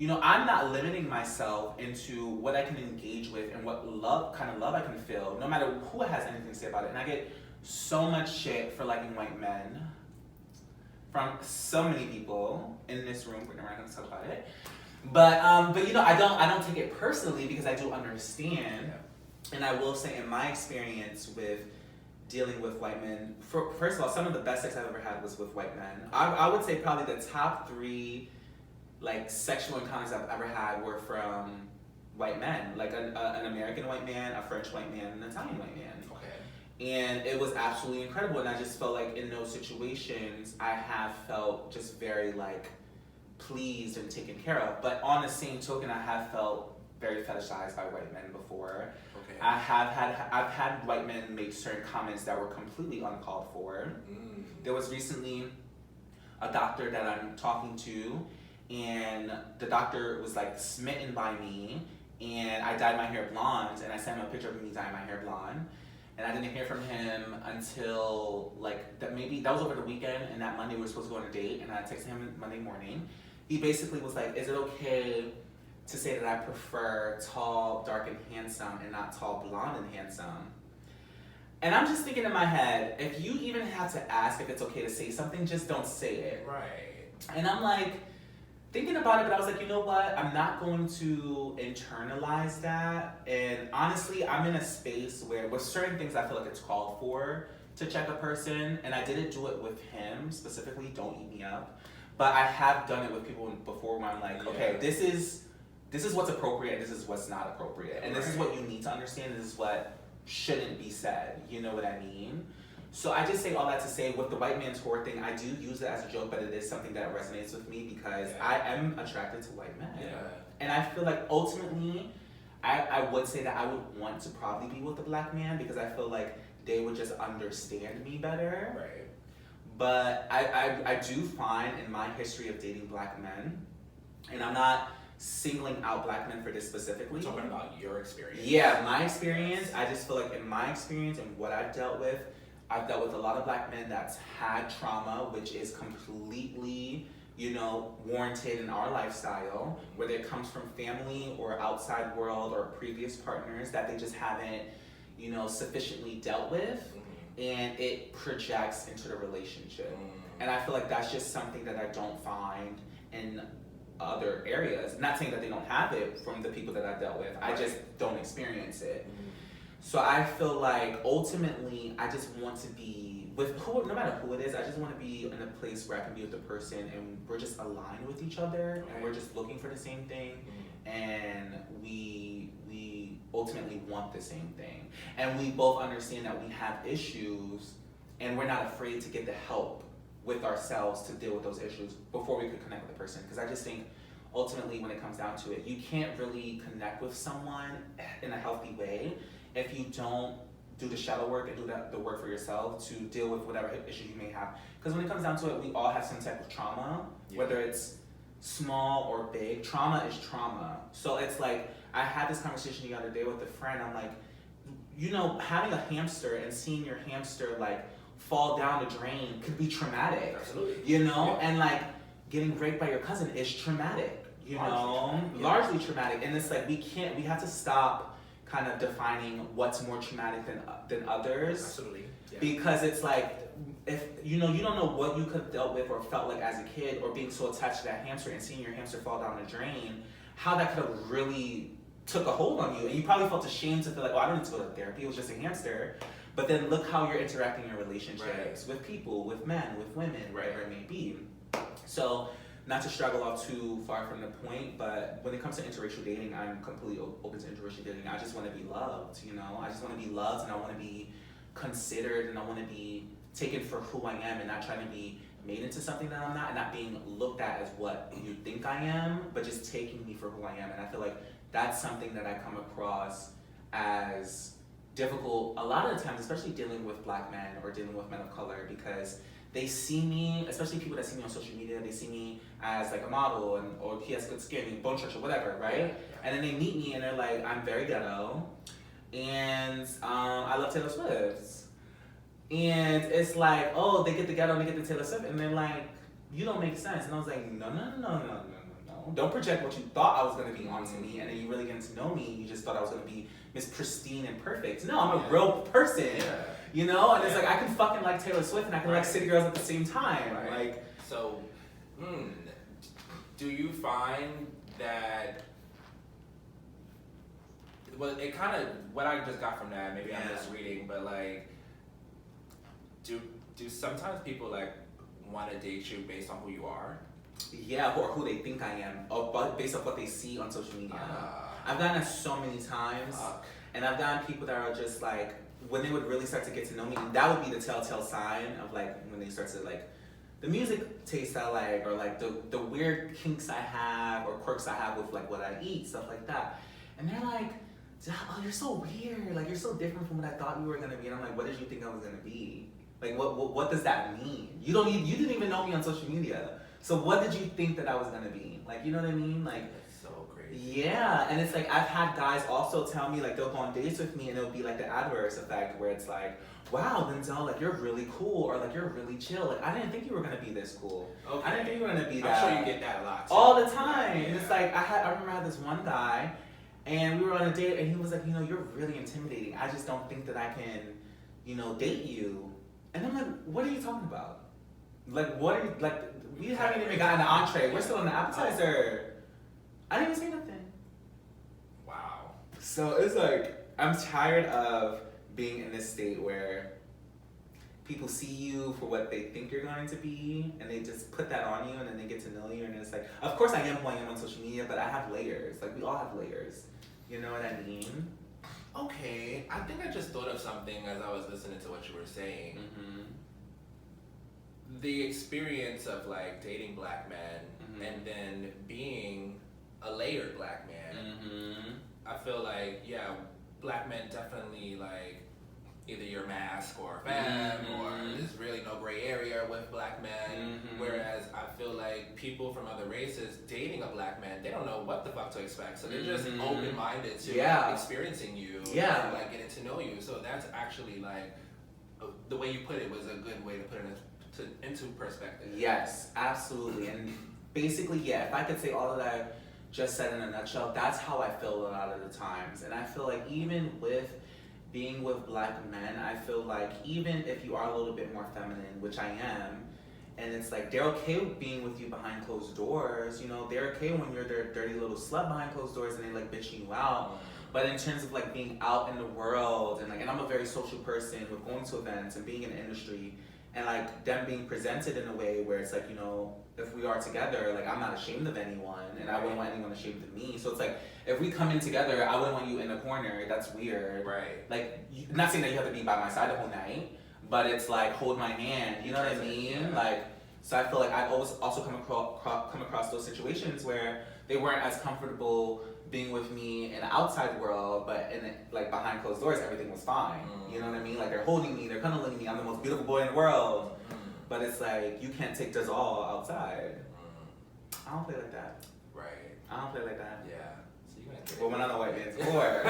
I'm not limiting myself into what I can engage with and what kind of love I can feel, no matter who has anything to say about it. And I get so much shit for liking white men from so many people in this room. We're not going to talk about it, but I don't take it personally, because I do understand, and I will say in my experience with dealing with white men, first of all, some of the best sex I've ever had was with white men. I would say probably the top 3 like sexual encounters I've ever had were from white men, like an American white man, a French white man, and an Italian white man. Okay. And it was absolutely incredible. And I just felt like in those situations, I have felt just very like pleased and taken care of. But on the same token, I have felt very fetishized by white men before. Okay. I've had white men make certain comments that were completely uncalled for. There was recently a doctor that I'm talking to, and the doctor was like smitten by me, and I dyed my hair blonde, and I sent him a picture of me dyeing my hair blonde. And I didn't hear from him until like that was over the weekend, and that Monday we were supposed to go on a date, and I texted him Monday morning. He basically was like, is it okay to say that I prefer tall, dark, and handsome, and not tall, blonde, and handsome? And I'm just thinking in my head, if you even have to ask if it's okay to say something, just don't say it. Right. And I'm like, thinking about it, but I was like, you know what? I'm not going to internalize that. And honestly, I'm in a space where with certain things I feel like it's called for to check a person, and I didn't do it with him specifically, don't eat me up. But I have done it with people before where I'm like, okay, this is what's appropriate, this is what's not appropriate. And this is what you need to understand, this is what shouldn't be said. You know what I mean? So I just say all that to say, with the white man's whore thing, I do use it as a joke, but it is something that resonates with me because I am attracted to white men. Yeah. And I feel like ultimately, I would say that I would want to probably be with a black man because I feel like they would just understand me better. Right. But I do find in my history of dating black men, and I'm not singling out black men for this specifically. We're talking about your experience. Yeah, my experience. I just feel like in my experience and what I've dealt with a lot of black men that's had trauma, which is completely, warranted in our lifestyle, whether it comes from family or outside world or previous partners that they just haven't, sufficiently dealt with, and it projects into the relationship. And I feel like that's just something that I don't find in other areas. I'm not saying that they don't have it from the people that I've dealt with. I just don't experience it. So I feel like ultimately I just want to be with no matter who it is, I just want to be in a place where I can be with the person and we're just aligned with each other and we're just looking for the same thing and we ultimately want the same thing. And we both understand that we have issues and we're not afraid to get the help with ourselves to deal with those issues before we could connect with the person. Because I just think ultimately when it comes down to it, you can't really connect with someone in a healthy way if you don't do the shadow work and do the work for yourself to deal with whatever issues you may have. Because when it comes down to it, we all have some type of trauma, whether it's small or big. Trauma is trauma. So it's like, I had this conversation the other day with a friend. I'm like, having a hamster and seeing your hamster like fall down the drain could be traumatic. Absolutely. And like getting raped by your cousin is traumatic, largely traumatic. And it's like, we have to stop kind of defining what's more traumatic than others. Absolutely. Yeah. Because it's like, if you don't know what you could have dealt with or felt like as a kid, or being so attached to that hamster and seeing your hamster fall down the drain, how that could have really took a hold on you. And you probably felt ashamed to feel like, I don't need to go to therapy, it was just a hamster. But then look how you're interacting in relationships with people, with men, with women, whatever it may be. So, not to struggle off too far from the point, but when it comes to interracial dating, I'm completely open to interracial dating. I just want to be loved, I just want to be loved, and I want to be considered, and I want to be taken for who I am, and not trying to be made into something that I'm not, and not being looked at as what you think I am, but just taking me for who I am. And I feel like that's something that I come across as difficult a lot of the times, especially dealing with black men or dealing with men of color, because they see me, especially people that see me on social media, they see me as like a model or he has good skin and bone structure, whatever, right? Yeah. And then they meet me and they're like, I'm very ghetto and I love Taylor Swift. And it's like, oh, they get the ghetto and they get the Taylor Swift, and they're like, you don't make sense. And I was like, no. Don't project what you thought I was gonna be onto me, and then you really getting to know me, you just thought I was gonna be Miss Pristine and perfect. No, I'm a real person. And it's like, I can fucking like Taylor Swift and I can like city girls at the same time. Like, so, do you find that, well, it kind of, what I just got from that, maybe I'm just reading, but like, do sometimes people like want to date you based on who you are? Yeah, or who they think I am, or based on what they see on social media. I've gotten that so many times. And I've gotten people that are just like, when they would really start to get to know me, and that would be the telltale sign of like when they start to like, the music taste I like, or like the weird kinks I have or quirks I have with like what I eat, stuff like that. And they're like, oh, you're so weird, like you're so different from what I thought you were gonna be. And I'm like, what did you think I was gonna be? Like what does that mean? You didn't even know me on social media. So what did you think that I was gonna be? Like, you know what I mean? Like, that's so crazy. Yeah, and it's like I've had guys also tell me like they'll go on dates with me and it'll be like the adverse effect where it's like, wow, Denzel, like you're really cool, or like you're really chill. Like I didn't think you were gonna be this cool. Okay. I didn't think you were gonna be that. I'm sure you get that a lot too. All the time. Yeah. And it's like I remember I had this one guy, and we were on a date, and he was like, you're really intimidating. I just don't think that I can, date you. And I'm like, what are you talking about? Like, what are you like? We haven't even gotten the entree. We're still on the appetizer. I didn't even say nothing. Wow. So it's like, I'm tired of being in this state where people see you for what they think you're going to be, and they just put that on you, and then they get to know you, and it's like, of course I am who I am on social media, but I have layers. Like, we all have layers. You know what I mean? Okay, I think I just thought of something as I was listening to what you were saying. Mm-hmm. The experience of like dating black men and then being a layered black man. Mm-hmm. I feel like, yeah, black men definitely like either your mask or femme, or there's really no gray area with black men. Whereas I feel like people from other races dating a black man, they don't know what the fuck to expect. So they're just open-minded to experiencing you and like getting to know you. So that's actually like, the way you put it was a good way to put it into perspective. Yes, absolutely. And basically, yeah, if I could say all of that I just said in a nutshell, that's how I feel a lot of the times. And I feel like even with being with black men, I feel like even if you are a little bit more feminine, which I am, and it's like they're okay with being with you behind closed doors, they're okay when you're their dirty little slut behind closed doors and they like bitching you out. But in terms of like being out in the world and I'm a very social person with going to events and being in the industry, and like them being presented in a way where it's like, if we are together, like I'm not ashamed of anyone, and I wouldn't want anyone ashamed of me. So it's like, if we come in together, I wouldn't want you in a corner. That's weird. Right. Like, not saying that you have to be by my side the whole night, but it's like, hold my hand. You know what I mean? Yeah. Like, so I feel like I've always also come across those situations where they weren't as comfortable being with me in the outside world, but like behind closed doors, everything was fine. You know what I mean? Like they're holding me, they're cuddling me. I'm the most beautiful boy in the world. But it's like, you can't take this all outside. I don't play like that. Right. I don't play like that. Yeah. So you gonna Well, when I'm on the white man's floor,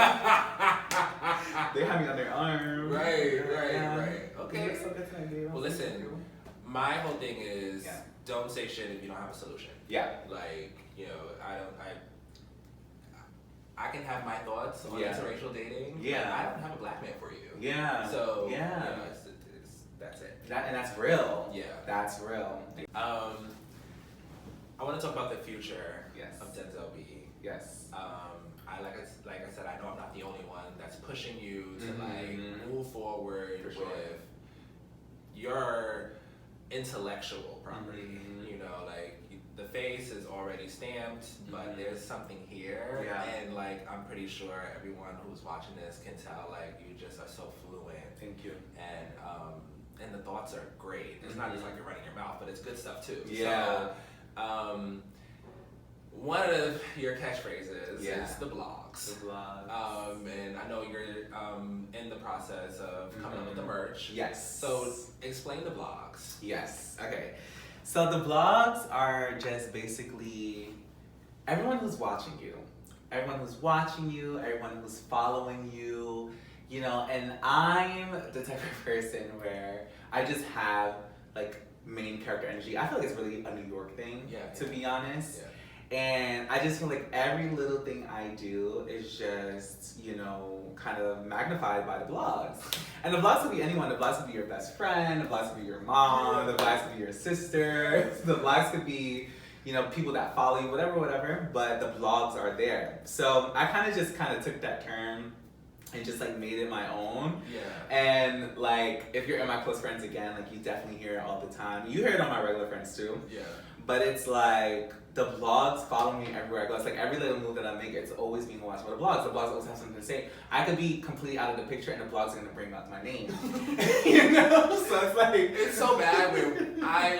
they have me on their arm. Right. Okay. So good tonight, babe. Well, listen. My whole thing is don't say shit if you don't have a solution. Yeah. Like, I can have my thoughts on interracial dating. Yeah. But I don't have a black man for you. Yeah. So it's that's it. And that's real. Yeah. That's real. I want to talk about the future of DenzelB. Yes. Like I said, I know I'm not the only one that's pushing you to move forward with your intellectual property. The face is already stamped, but there's something here, and like I'm pretty sure everyone who's watching this can tell like you just are so fluent. Thank you. And the thoughts are great. It's not just like you're running your mouth, but it's good stuff too. Yeah. So, one of your catchphrases is the blogs. The blogs. And I know you're in the process of coming up with the merch. Yes. So explain the blogs. Yes. Okay. So the blogs are just basically everyone who's watching you, everyone who's following you, and I'm the type of person where I just have like main character energy. I feel like it's really a New York thing, to be honest. Yeah. And I just feel like every little thing I do is just, kind of magnified by the blogs. And the blogs could be anyone. The blogs could be your best friend. The blogs could be your mom. The blogs could be your sister. The blogs could be, people that follow you, whatever. But the blogs are there. So I kind of took that term and just like made it my own. Yeah. And like, if you're in my close friends again, like you definitely hear it all the time. You hear it on my regular friends too. Yeah. But it's like, the blogs follow me everywhere I go. It's like every little move that I make, it's always being watched by the blogs. The blogs always have something to say. I could be completely out of the picture and the blogs are gonna bring up my name. You know? So it's like it's so bad when I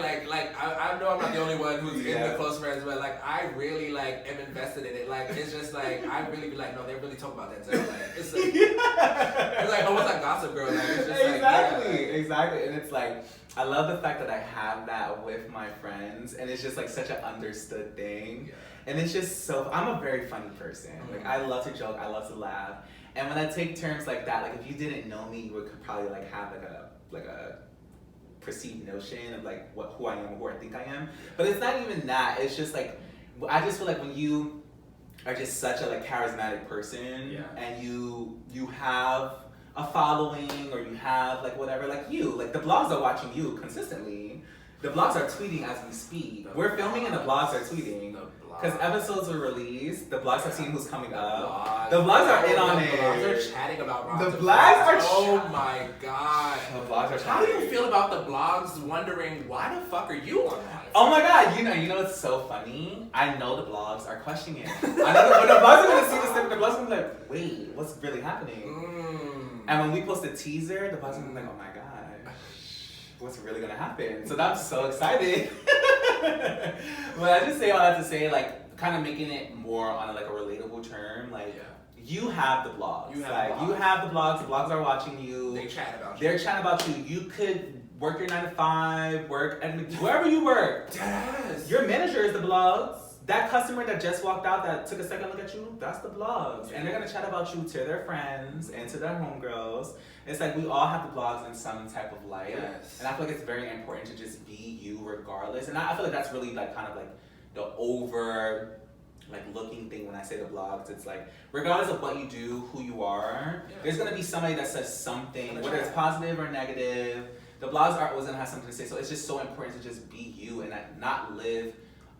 I know I'm not the only one who's in the close friends, but like I really like am invested in it. Like it's just like I really be like, no, they're really talking about Denzel. Like it's like it's like almost like Gossip Girl. Like it's just exactly. And it's like I love the fact that I have that with my friends, and it's just like such an understood thing. Yeah. And it's just so, I'm a very funny person. Like I love to joke, I love to laugh. And when I take terms like that, like if you didn't know me, you would probably like have like a perceived notion of like who I am or who I think I am. But it's not even that. It's just like, I just feel like when you are just such a like charismatic person, and you have a following, or you have like whatever, like the blogs are watching you consistently. The blogs are tweeting as we speak. We're filming and the blogs are tweeting. Because episodes are released, the blogs have seen who's coming up. The blogs are in on it. The blogs are chatting about the blogs are oh my god. The blogs are How do you feel about the blogs wondering why the fuck are you on that? Oh my god, you know what's so funny? I know the blogs are questioning it. I know when the blogs are gonna see this thing, the blogs are gonna be like, wait, what's really happening? And when we post a teaser, the blogs are gonna be like, oh my god, what's really gonna happen? So I'm so excited. But I just say all that to say, like, kind of making it more on a relatable term, like. You have the blogs. You have the blogs. The blogs are watching you. They chat about you. They're chatting about you. You could work your 9 to 5, work at wherever you work. Yes. Your manager is the blogs. That customer that just walked out that took a second look at you, that's the blogs. And they're gonna chat about you to their friends and to their homegirls. It's like we all have the blogs in some type of light. Yes. And I feel like it's very important to just be you regardless. And I feel like that's really like kind of like the over looking thing when I say the blogs. It's like regardless of what you do, who you are, there's gonna be somebody that says something, whether it's positive or negative. The blogs are always gonna have something to say. So it's just so important to just be you and not live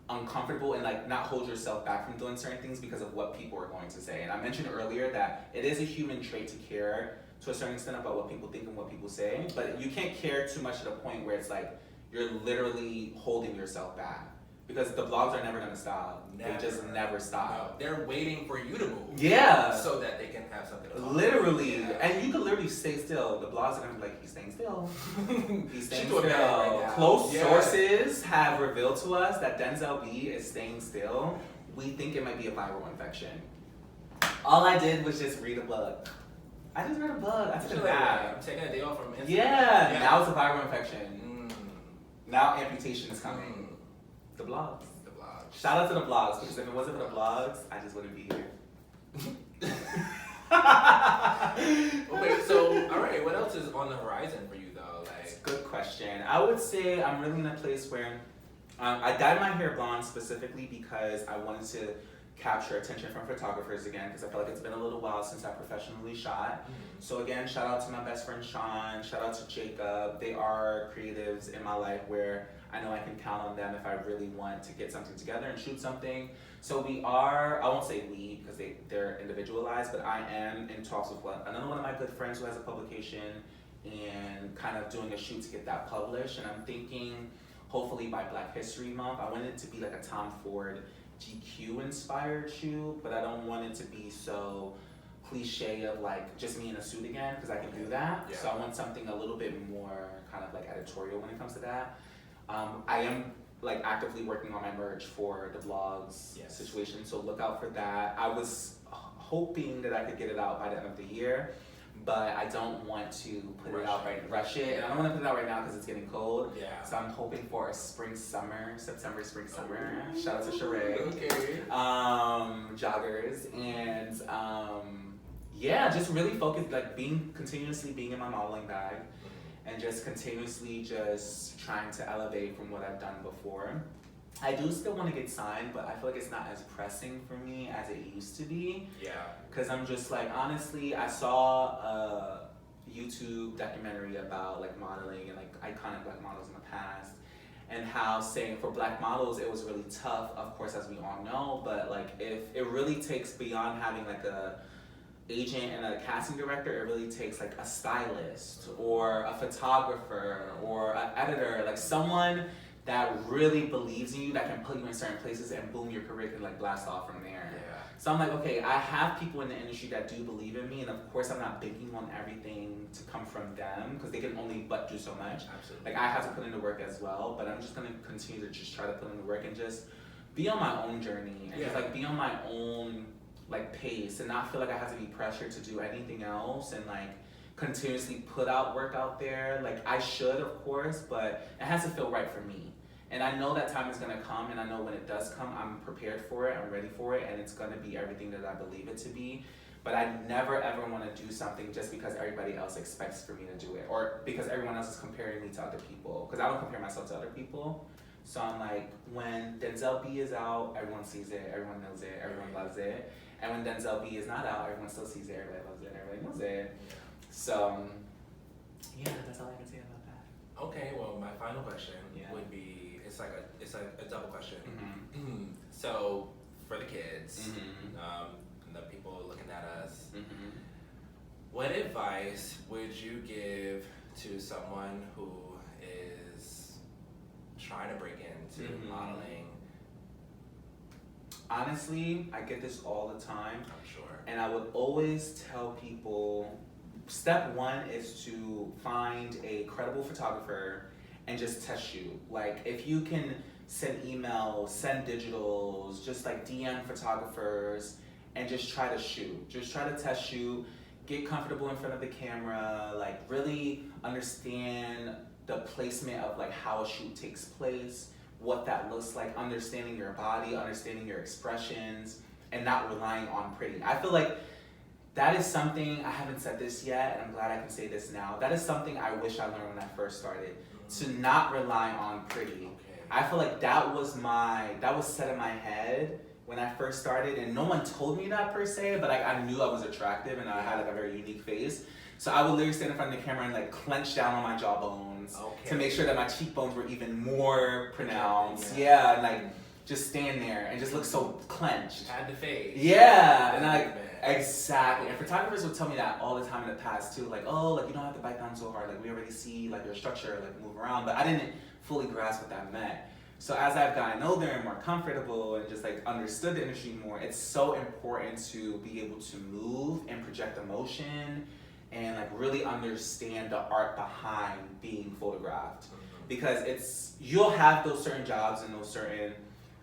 uncomfortable and not hold yourself back from doing certain things because of what people are going to say. And I mentioned earlier that it is a human trait to care to a certain extent about what people think and what people say, but you can't care too much to the point where it's like you're literally holding yourself back. Because the blogs are never gonna stop. They just never stop. No, they're waiting for you to move. Yeah. So that they can have something to talk literally. About. And you can literally stay still. The blogs are gonna be like, he's staying still. He's staying still. Right, close sources have revealed to us that DenzelB is staying still. We think it might be a viral infection. All I did was just read a book. I just read a book. I took a nap. I'm taking a day off from Instagram. Yeah. Now it's a viral infection. Now amputation is coming. The blogs. The blogs. Shout out to the blogs, because if it wasn't for the blogs, I just wouldn't be here. Okay, so alright, what else is on the horizon for you though? Good question. I would say I'm really in a place where I dyed my hair blonde specifically because I wanted to capture attention from photographers again, because I feel like it's been a little while since I professionally shot. So again, shout out to my best friend Sean, shout out to Jacob. They are creatives in my life where I know I can count on them if I really want to get something together and shoot something. So we are, I won't say we because they're individualized, but I am in talks with another one of my good friends who has a publication and kind of doing a shoot to get that published. And I'm thinking hopefully by Black History Month, I want it to be like a Tom Ford GQ inspired shoot, but I don't want it to be so cliche of just me in a suit again, because I can do that. So I want something a little bit more kind of editorial when it comes to that. I am actively working on my merch for the blogs situation, so look out for that. I was hoping that I could get it out by the end of the year, but I don't want to rush it, and I don't want to put it out right now because it's getting cold. So I'm hoping for a September, spring, summer. Shout out to Sheree. Okay. Joggers, and just really focus, continuously being in my modeling bag. And just continuously just trying to elevate from what I've done before. I do still want to get signed, but I feel like it's not as pressing for me as it used to be. Because I'm just honestly, I saw a YouTube documentary about modeling and iconic Black models in the past. And how saying for Black models, it was really tough, of course, as we all know. But if it really takes beyond having a agent and a casting director, it really takes a stylist or a photographer or an editor, someone that really believes in you, that can put you in certain places, and boom, your career can like blast off from there. Yeah. So I'm like, okay, I have people in the industry that do believe in me, and of course I'm not banking on everything to come from them, because they can only but do so much. Absolutely. Like I have to put in the work as well, but I'm just gonna continue to just try to put in the work and just be on my own journey, and just like be on my own like pace, and not feel like I have to be pressured to do anything else, and like continuously put out work out there. Like I should, of course, but it has to feel right for me. And I know that time is gonna come, and I know when it does come, I'm prepared for it, I'm ready for it, and it's gonna be everything that I believe it to be. But I never ever wanna do something just because everybody else expects for me to do it, or because everyone else is comparing me to other people. Because I don't compare myself to other people. So I'm like, when Denzel B is out, everyone sees it, everyone knows it, everyone loves it. And when Denzel B is not out, everyone still sees it, everybody loves it, everybody knows it. So, yeah, that's all I can say about that. Okay, well, my final question would be, it's a double question. Mm-hmm. So, for the kids, Mm-hmm. and the people looking at us, Mm-hmm. what advice would you give to someone who is trying to break into modeling? Honestly, I get this all the time. I'm sure. And I would always tell people, step one is to find a credible photographer and just test shoot. Like if you can send emails, send digitals, just like DM photographers and just try to shoot. Just try to test shoot, get comfortable in front of the camera, like really understand the placement of like how a shoot takes place, what that looks like, understanding your body, understanding your expressions, and not relying on pretty. I feel like that is something, I haven't said this yet, and I'm glad I can say this now. That is something I wish I learned when I first started, to not rely on pretty. Okay. I feel like that was set in my head when I first started, and no one told me that per se, but I knew I was attractive and I had like a very unique face. So I would literally stand in front of the camera and like clench down on my jawbones to make sure that my cheekbones were even more pronounced. Yeah, and like just stand there and just look so clenched. Had the face. Yeah, and like exactly. And photographers would tell me that all the time in the past too, like, oh, like you don't have to bite down so hard. Like we already see like your structure like move around, but I didn't fully grasp what that meant. So as I've gotten older and more comfortable and just like understood the industry more, it's so important to be able to move and project emotion and like really understand the art behind being photographed. Because you'll have those certain jobs and those certain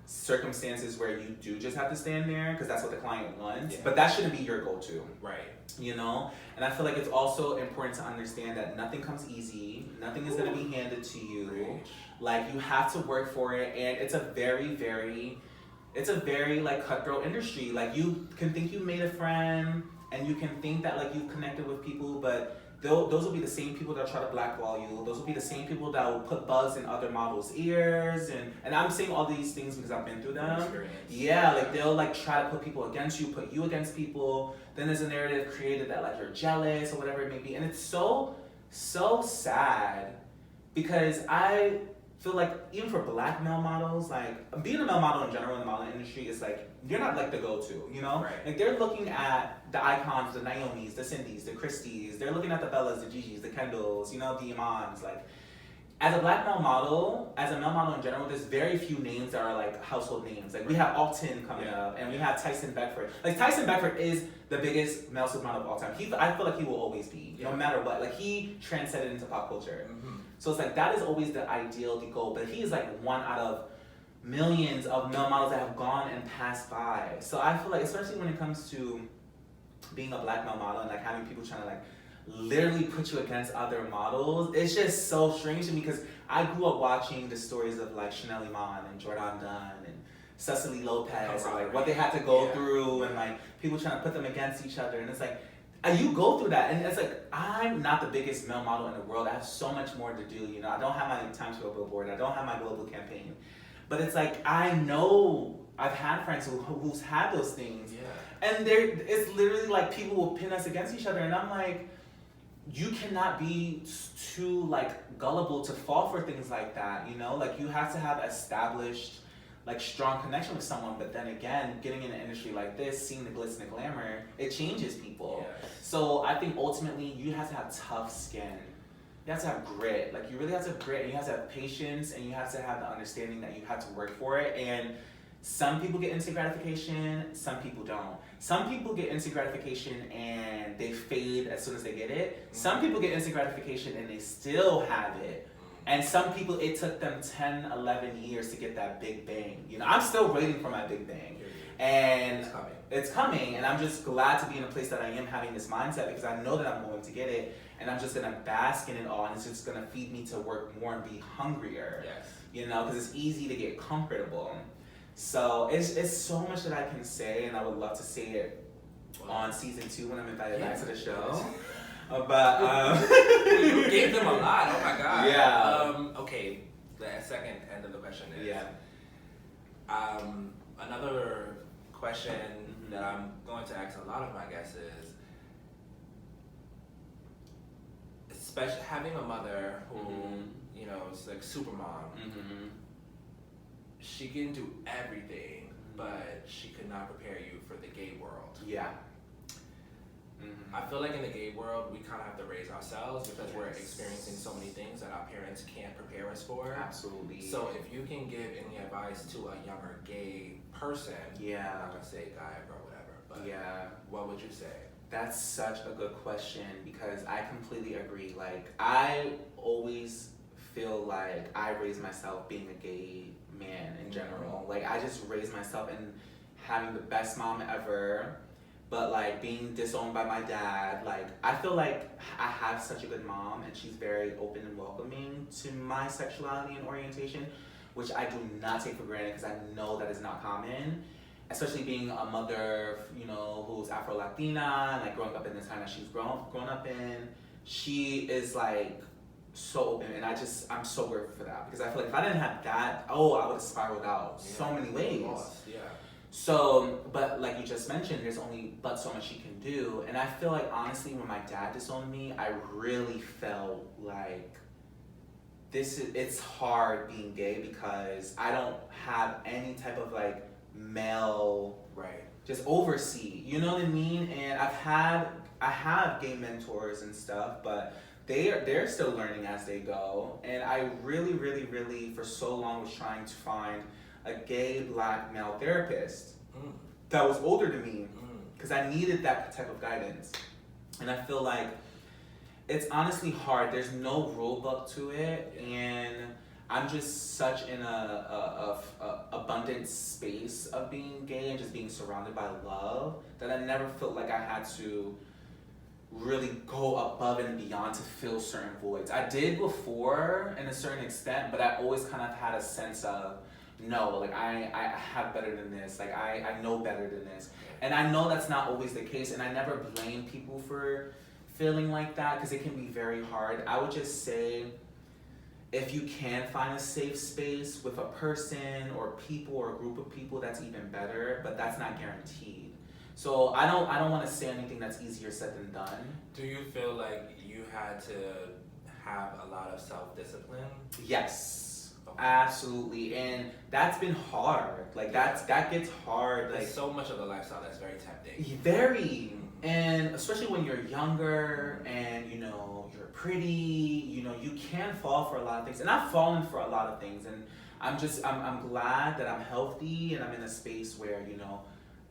circumstances where you do just have to stand there because that's what the client wants, but that shouldn't be your go-to. Right. You know? And I feel like it's also important to understand that nothing comes easy, nothing is gonna be handed to you. Like you have to work for it, and it's a very like cutthroat industry. Like you can think you made a friend and you can think that like you've connected with people, but those will be the same people that try to blackball you. Those will be the same people that will put bugs in other models' ears, and I'm saying all these things because I've been through them. Yeah, like they'll like try to put people against you, put you against people. Then there's a narrative created that like you're jealous or whatever it may be, and it's so sad because I feel like even for black male models, like being a male model in general in the modeling industry is like you're not like the go-to, you know? Right. Like they're looking at the icons, the Naomis, the Cindys, the Christies, they're looking at the Bellas, the Gigi's, the Kendalls, you know, the Imans. Like as a black male model, as a male model in general, there's very few names that are like household names. Like we have Alton coming up, and we have Tyson Beckford. Like Tyson Beckford is the biggest male supermodel of all time. I feel like he will always be, no matter what. Like he transcended into pop culture. So it's like that is always the ideal, the goal. But he is like one out of millions of male models that have gone and passed by. So I feel like, especially when it comes to being a black male model and like having people trying to like literally put you against other models, it's just so strange to me because I grew up watching the stories of like Chanel Iman and Jordan Dunn and Cecily Lopez and like what they had to go through and like people trying to put them against each other, and it's like you go through that, and it's like I'm not the biggest male model in the world. I have so much more to do, you know. I don't have my Times Square billboard, I don't have my global campaign, but it's like I know I've had friends who's had those things, and it's literally like people will pin us against each other, and I'm like, you cannot be too like gullible to fall for things like that, you know? Like you have to have established like strong connection with someone, but then again, getting in an industry like this, seeing the glitz and the glamour, it changes people. So I think ultimately you have to have tough skin you have to have grit. Like, you really have to have grit, and you have to have patience, and you have to have the understanding that you have to work for it. And some people get instant gratification, some people don't. Some people get instant gratification and they fade as soon as they get it. Some people get instant gratification and they still have it. And some people, it took them 10, 11 years to get that big bang. You know, I'm still waiting for my big bang. And it's coming, and I'm just glad to be in a place that I am having this mindset, because I know that I'm going to get it, and I'm just gonna bask in it all, and it's just gonna feed me to work more and be hungrier. Yes. You know, because it's easy to get comfortable. So it's so much that I can say, and I would love to say it on season 2 when I'm invited back to the show. But you gave them a lot. Oh my god. Yeah. Okay. The second end of the question is another question that I'm going to ask a lot of my guests is, especially having a mother who you know is like super mom. She can do everything, but she could not prepare you for the gay world. Yeah. I feel like in the gay world, we kind of have to raise ourselves because we're experiencing so many things that our parents can't prepare us for. Absolutely. So if you can give any advice to a younger gay person, I'm not gonna say guy, girl, whatever, but what would you say? That's such a good question, because I completely agree. Like, I always feel like I raised myself being a gay man in general. Like, I just raised myself in having the best mom ever, but like being disowned by my dad. Like, I feel like I have such a good mom, and she's very open and welcoming to my sexuality and orientation, which I do not take for granted, because I know that is not common. Especially being a mother, you know, who's Afro-Latina, and like growing up in the time that she's grown up in, she is like so open, and I'm so grateful for that, because I feel like if I didn't have that, I would have spiraled out so many ways. So, but like you just mentioned, there's only but so much you can do, and I feel like honestly, when my dad disowned me, I really felt like it's hard being gay, because I don't have any type of like male just oversee, you know what I mean? And I have gay mentors and stuff, but they're still learning as they go. And I really, really, really for so long was trying to find a gay black male therapist that was older than me, because I needed that type of guidance. And I feel like it's honestly hard. There's no rule book to it, and I'm just such in a abundant space of being gay and just being surrounded by love that I never felt like I had to really go above and beyond to fill certain voids. I did before in a certain extent, but I always kind of had a sense of, no, like I have better than this, like I know better than this. And I know that's not always the case, and I never blame people for feeling like that, because it can be very hard. I would just say, if you can find a safe space with a person or people or a group of people, that's even better, but that's not guaranteed. So I don't want to say anything that's easier said than done. Do you feel like you had to have a lot of self-discipline? Yes, absolutely, and that's been hard. Like that gets hard. Like, there's so much of the lifestyle that's very tempting. Very. And especially when you're younger and, you know, you're pretty, you know, you can fall for a lot of things. And I've fallen for a lot of things. And I'm glad that I'm healthy and I'm in a space where, you know,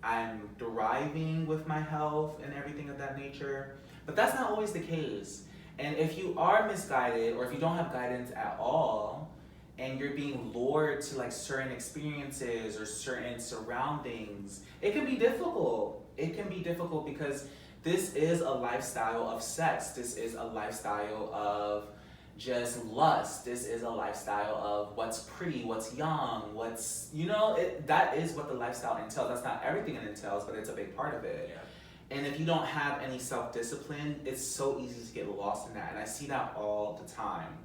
I'm thriving with my health and everything of that nature. But that's not always the case. And if you are misguided, or if you don't have guidance at all, and you're being lured to like certain experiences or certain surroundings, it can be difficult. It can be difficult, because this is a lifestyle of sex. This is a lifestyle of just lust. This is a lifestyle of what's pretty, what's young, what's, you know, that is what the lifestyle entails. That's not everything it entails, but it's a big part of it. Yeah. And if you don't have any self-discipline, it's so easy to get lost in that. And I see that all the time.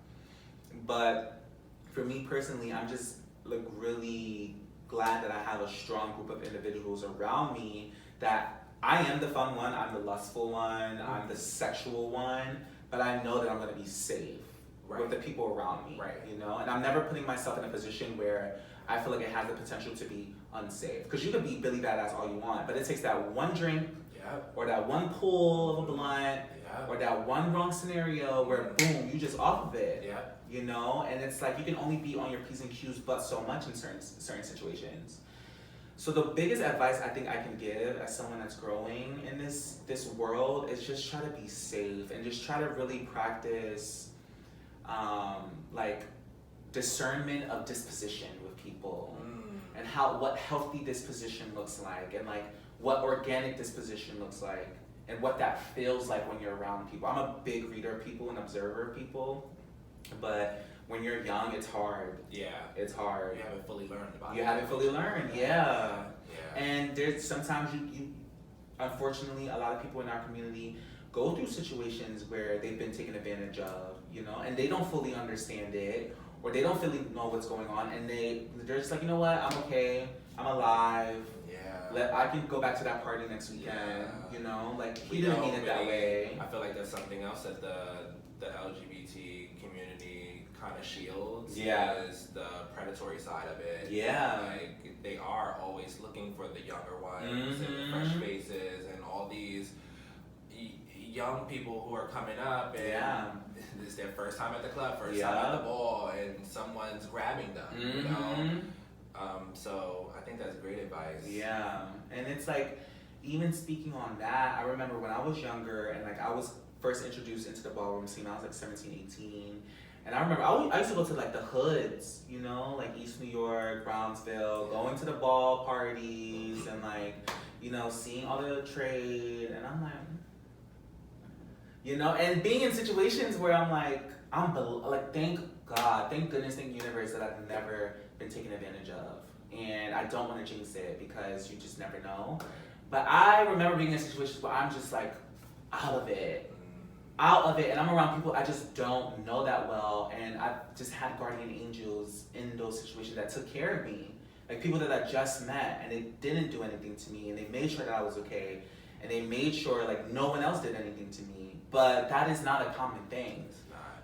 But for me personally, I'm just like really glad that I have a strong group of individuals around me, that I am the fun one, I'm the lustful one, I'm the sexual one, but I know that I'm gonna be safe with the people around me, you know? And I'm never putting myself in a position where I feel like it has the potential to be unsafe. Because you can be Billy Badass all you want, but it takes that one drink, Yep. Or that one pull of a blunt. Yep. Or that one wrong scenario where boom, you just off of it. Yep. You know, and it's like you can only be on your P's and Q's but so much in certain situations. So the biggest advice I think I can give as someone that's growing in this world is just try to be safe and just try to really practice like discernment of disposition with people and what healthy disposition looks like and like what organic disposition looks like and what that feels like when you're around people. I'm a big reader of people and observer of people, but when you're young, it's hard. Yeah. It's hard. You haven't fully learned about it. You haven't fully learned, yeah. Yeah. And there's sometimes you unfortunately, a lot of people in our community go through situations where they've been taken advantage of, you know, and they don't fully understand it, or they don't fully know what's going on, and they're just like, you know what, I'm okay, I'm alive. Yeah. I can go back to that party next weekend, you know, like he didn't mean it that way. I feel like there's something else that the LGBT community kind of shields. Yeah. Is the predatory side of it. Yeah. Like they are always looking for the younger ones and the fresh faces and all these young people who are coming up and this is their first time at the club, first time at the ball, and someone's grabbing them, you know? So I think that's great advice. Yeah, and it's like, even speaking on that, I remember when I was younger and like I was first introduced into the ballroom scene, I was like 17, 18. And I remember I used to go to like the hoods, you know, like East New York, Brownsville, going to the ball parties and like, you know, seeing all the trade. And I'm like, you know, and being in situations where I'm like, thank God, thank goodness, thank universe that I've never been taken advantage of. And I don't want to jinx it because you just never know. But I remember being in situations where I'm just like out of it, and I'm around people I just don't know that well, and I've just had guardian angels in those situations that took care of me. Like people that I just met, and they didn't do anything to me, and they made sure that I was okay, and they made sure like no one else did anything to me. But that is not a common thing.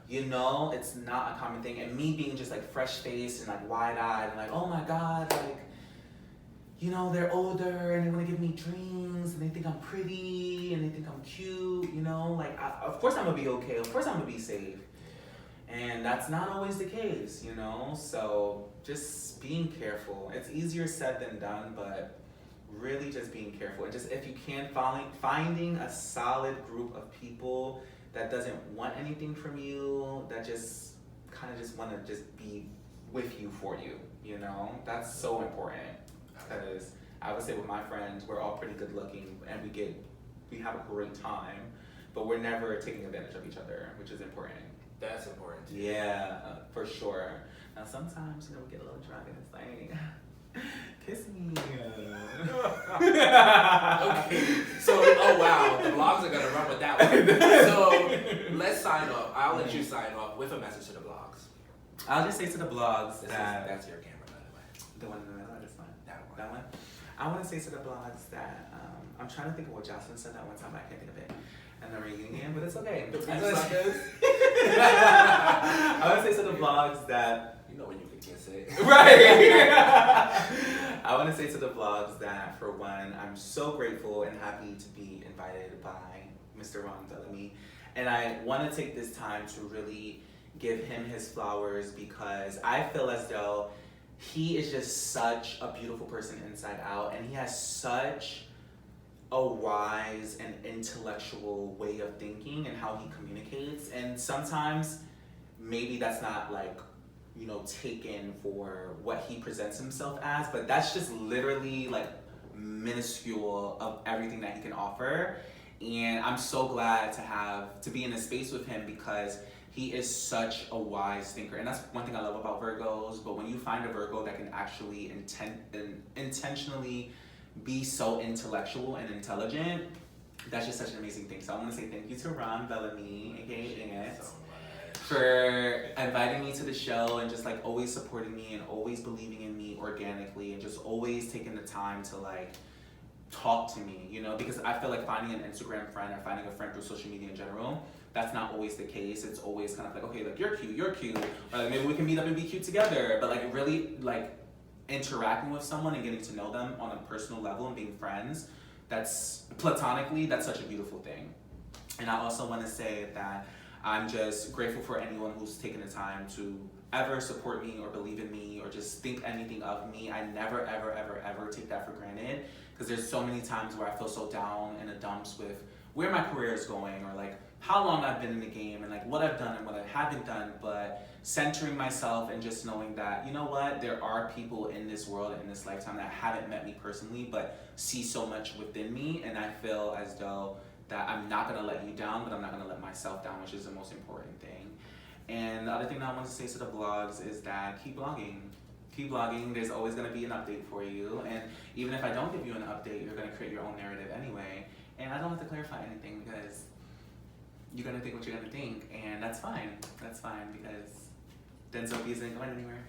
You know, it's not a common thing. And me being just like fresh faced and like wide eyed and like, oh my God, like, you know, they're older and they want to give me dreams and they think I'm pretty and they think I'm cute, you know, like, of course I'm gonna be okay. Of course I'm gonna be safe. And that's not always the case, you know? So just being careful. It's easier said than done, but really just being careful. And just if you can, finding a solid group of people that doesn't want anything from you, that just kind of just want to just be with you for you, you know? That's so important. Because I would say with my friends, we're all pretty good looking and we have a great time, but we're never taking advantage of each other, which is important. That's important too. Yeah, for sure. Now sometimes, you know, we get a little drunk and it's like, kiss me. Okay. So, oh wow, the vlogs are gonna run with that one. So let's sign off. I'll let you sign off with a message to the vlogs. I'll just say to the vlogs that's your camera, by the way. The one in the middle, that's fine. That one. I want to say to the blogs that I'm trying to think of what Jocelyn said that one time, but I can't think of it. And the reunion, but it's okay. I want to say to the blogs that you know when you can kiss it, right? I want to say to the blogs that for one, I'm so grateful and happy to be invited by Mr. Ron Bellamy, and I want to take this time to really give him his flowers because I feel as though he is just such a beautiful person inside out, and he has such a wise and intellectual way of thinking and how he communicates. And sometimes maybe that's not like, you know, taken for what he presents himself as, but that's just literally like minuscule of everything that he can offer. And I'm so glad to be in a space with him because he is such a wise thinker. And that's one thing I love about Virgos, but when you find a Virgo that can actually intentionally be so intellectual and intelligent, that's just such an amazing thing. So I want to say thank you to Ron Bellamy, aka for inviting me to the show and just like always supporting me and always believing in me organically and just always taking the time to like talk to me, you know, because I feel like finding an Instagram friend or finding a friend through social media in general, that's not always the case. It's always kind of like, okay, like you're cute, or like maybe we can meet up and be cute together. But like really like interacting with someone and getting to know them on a personal level and being friends, that's platonically, that's such a beautiful thing. And I also want to say that I'm just grateful for anyone who's taken the time to ever support me or believe in me or just think anything of me. I never, ever, ever, ever take that for granted, because there's so many times where I feel so down in the dumps with where my career is going, or like how long I've been in the game and like what I've done and what I haven't done. But centering myself and just knowing that, you know what, there are people in this world, in this lifetime, that haven't met me personally but see so much within me, and I feel as though that I'm not gonna let you down, but I'm not gonna let myself down, which is the most important thing. And the other thing that I want to say to the blogs is that keep blogging. Keep blogging. There's always gonna be an update for you, and even if I don't give you an update, you're gonna create your own narrative anyway. And I don't have to clarify anything, because you're gonna think what you're gonna think, and that's fine. That's fine, because Denzel isn't going anywhere.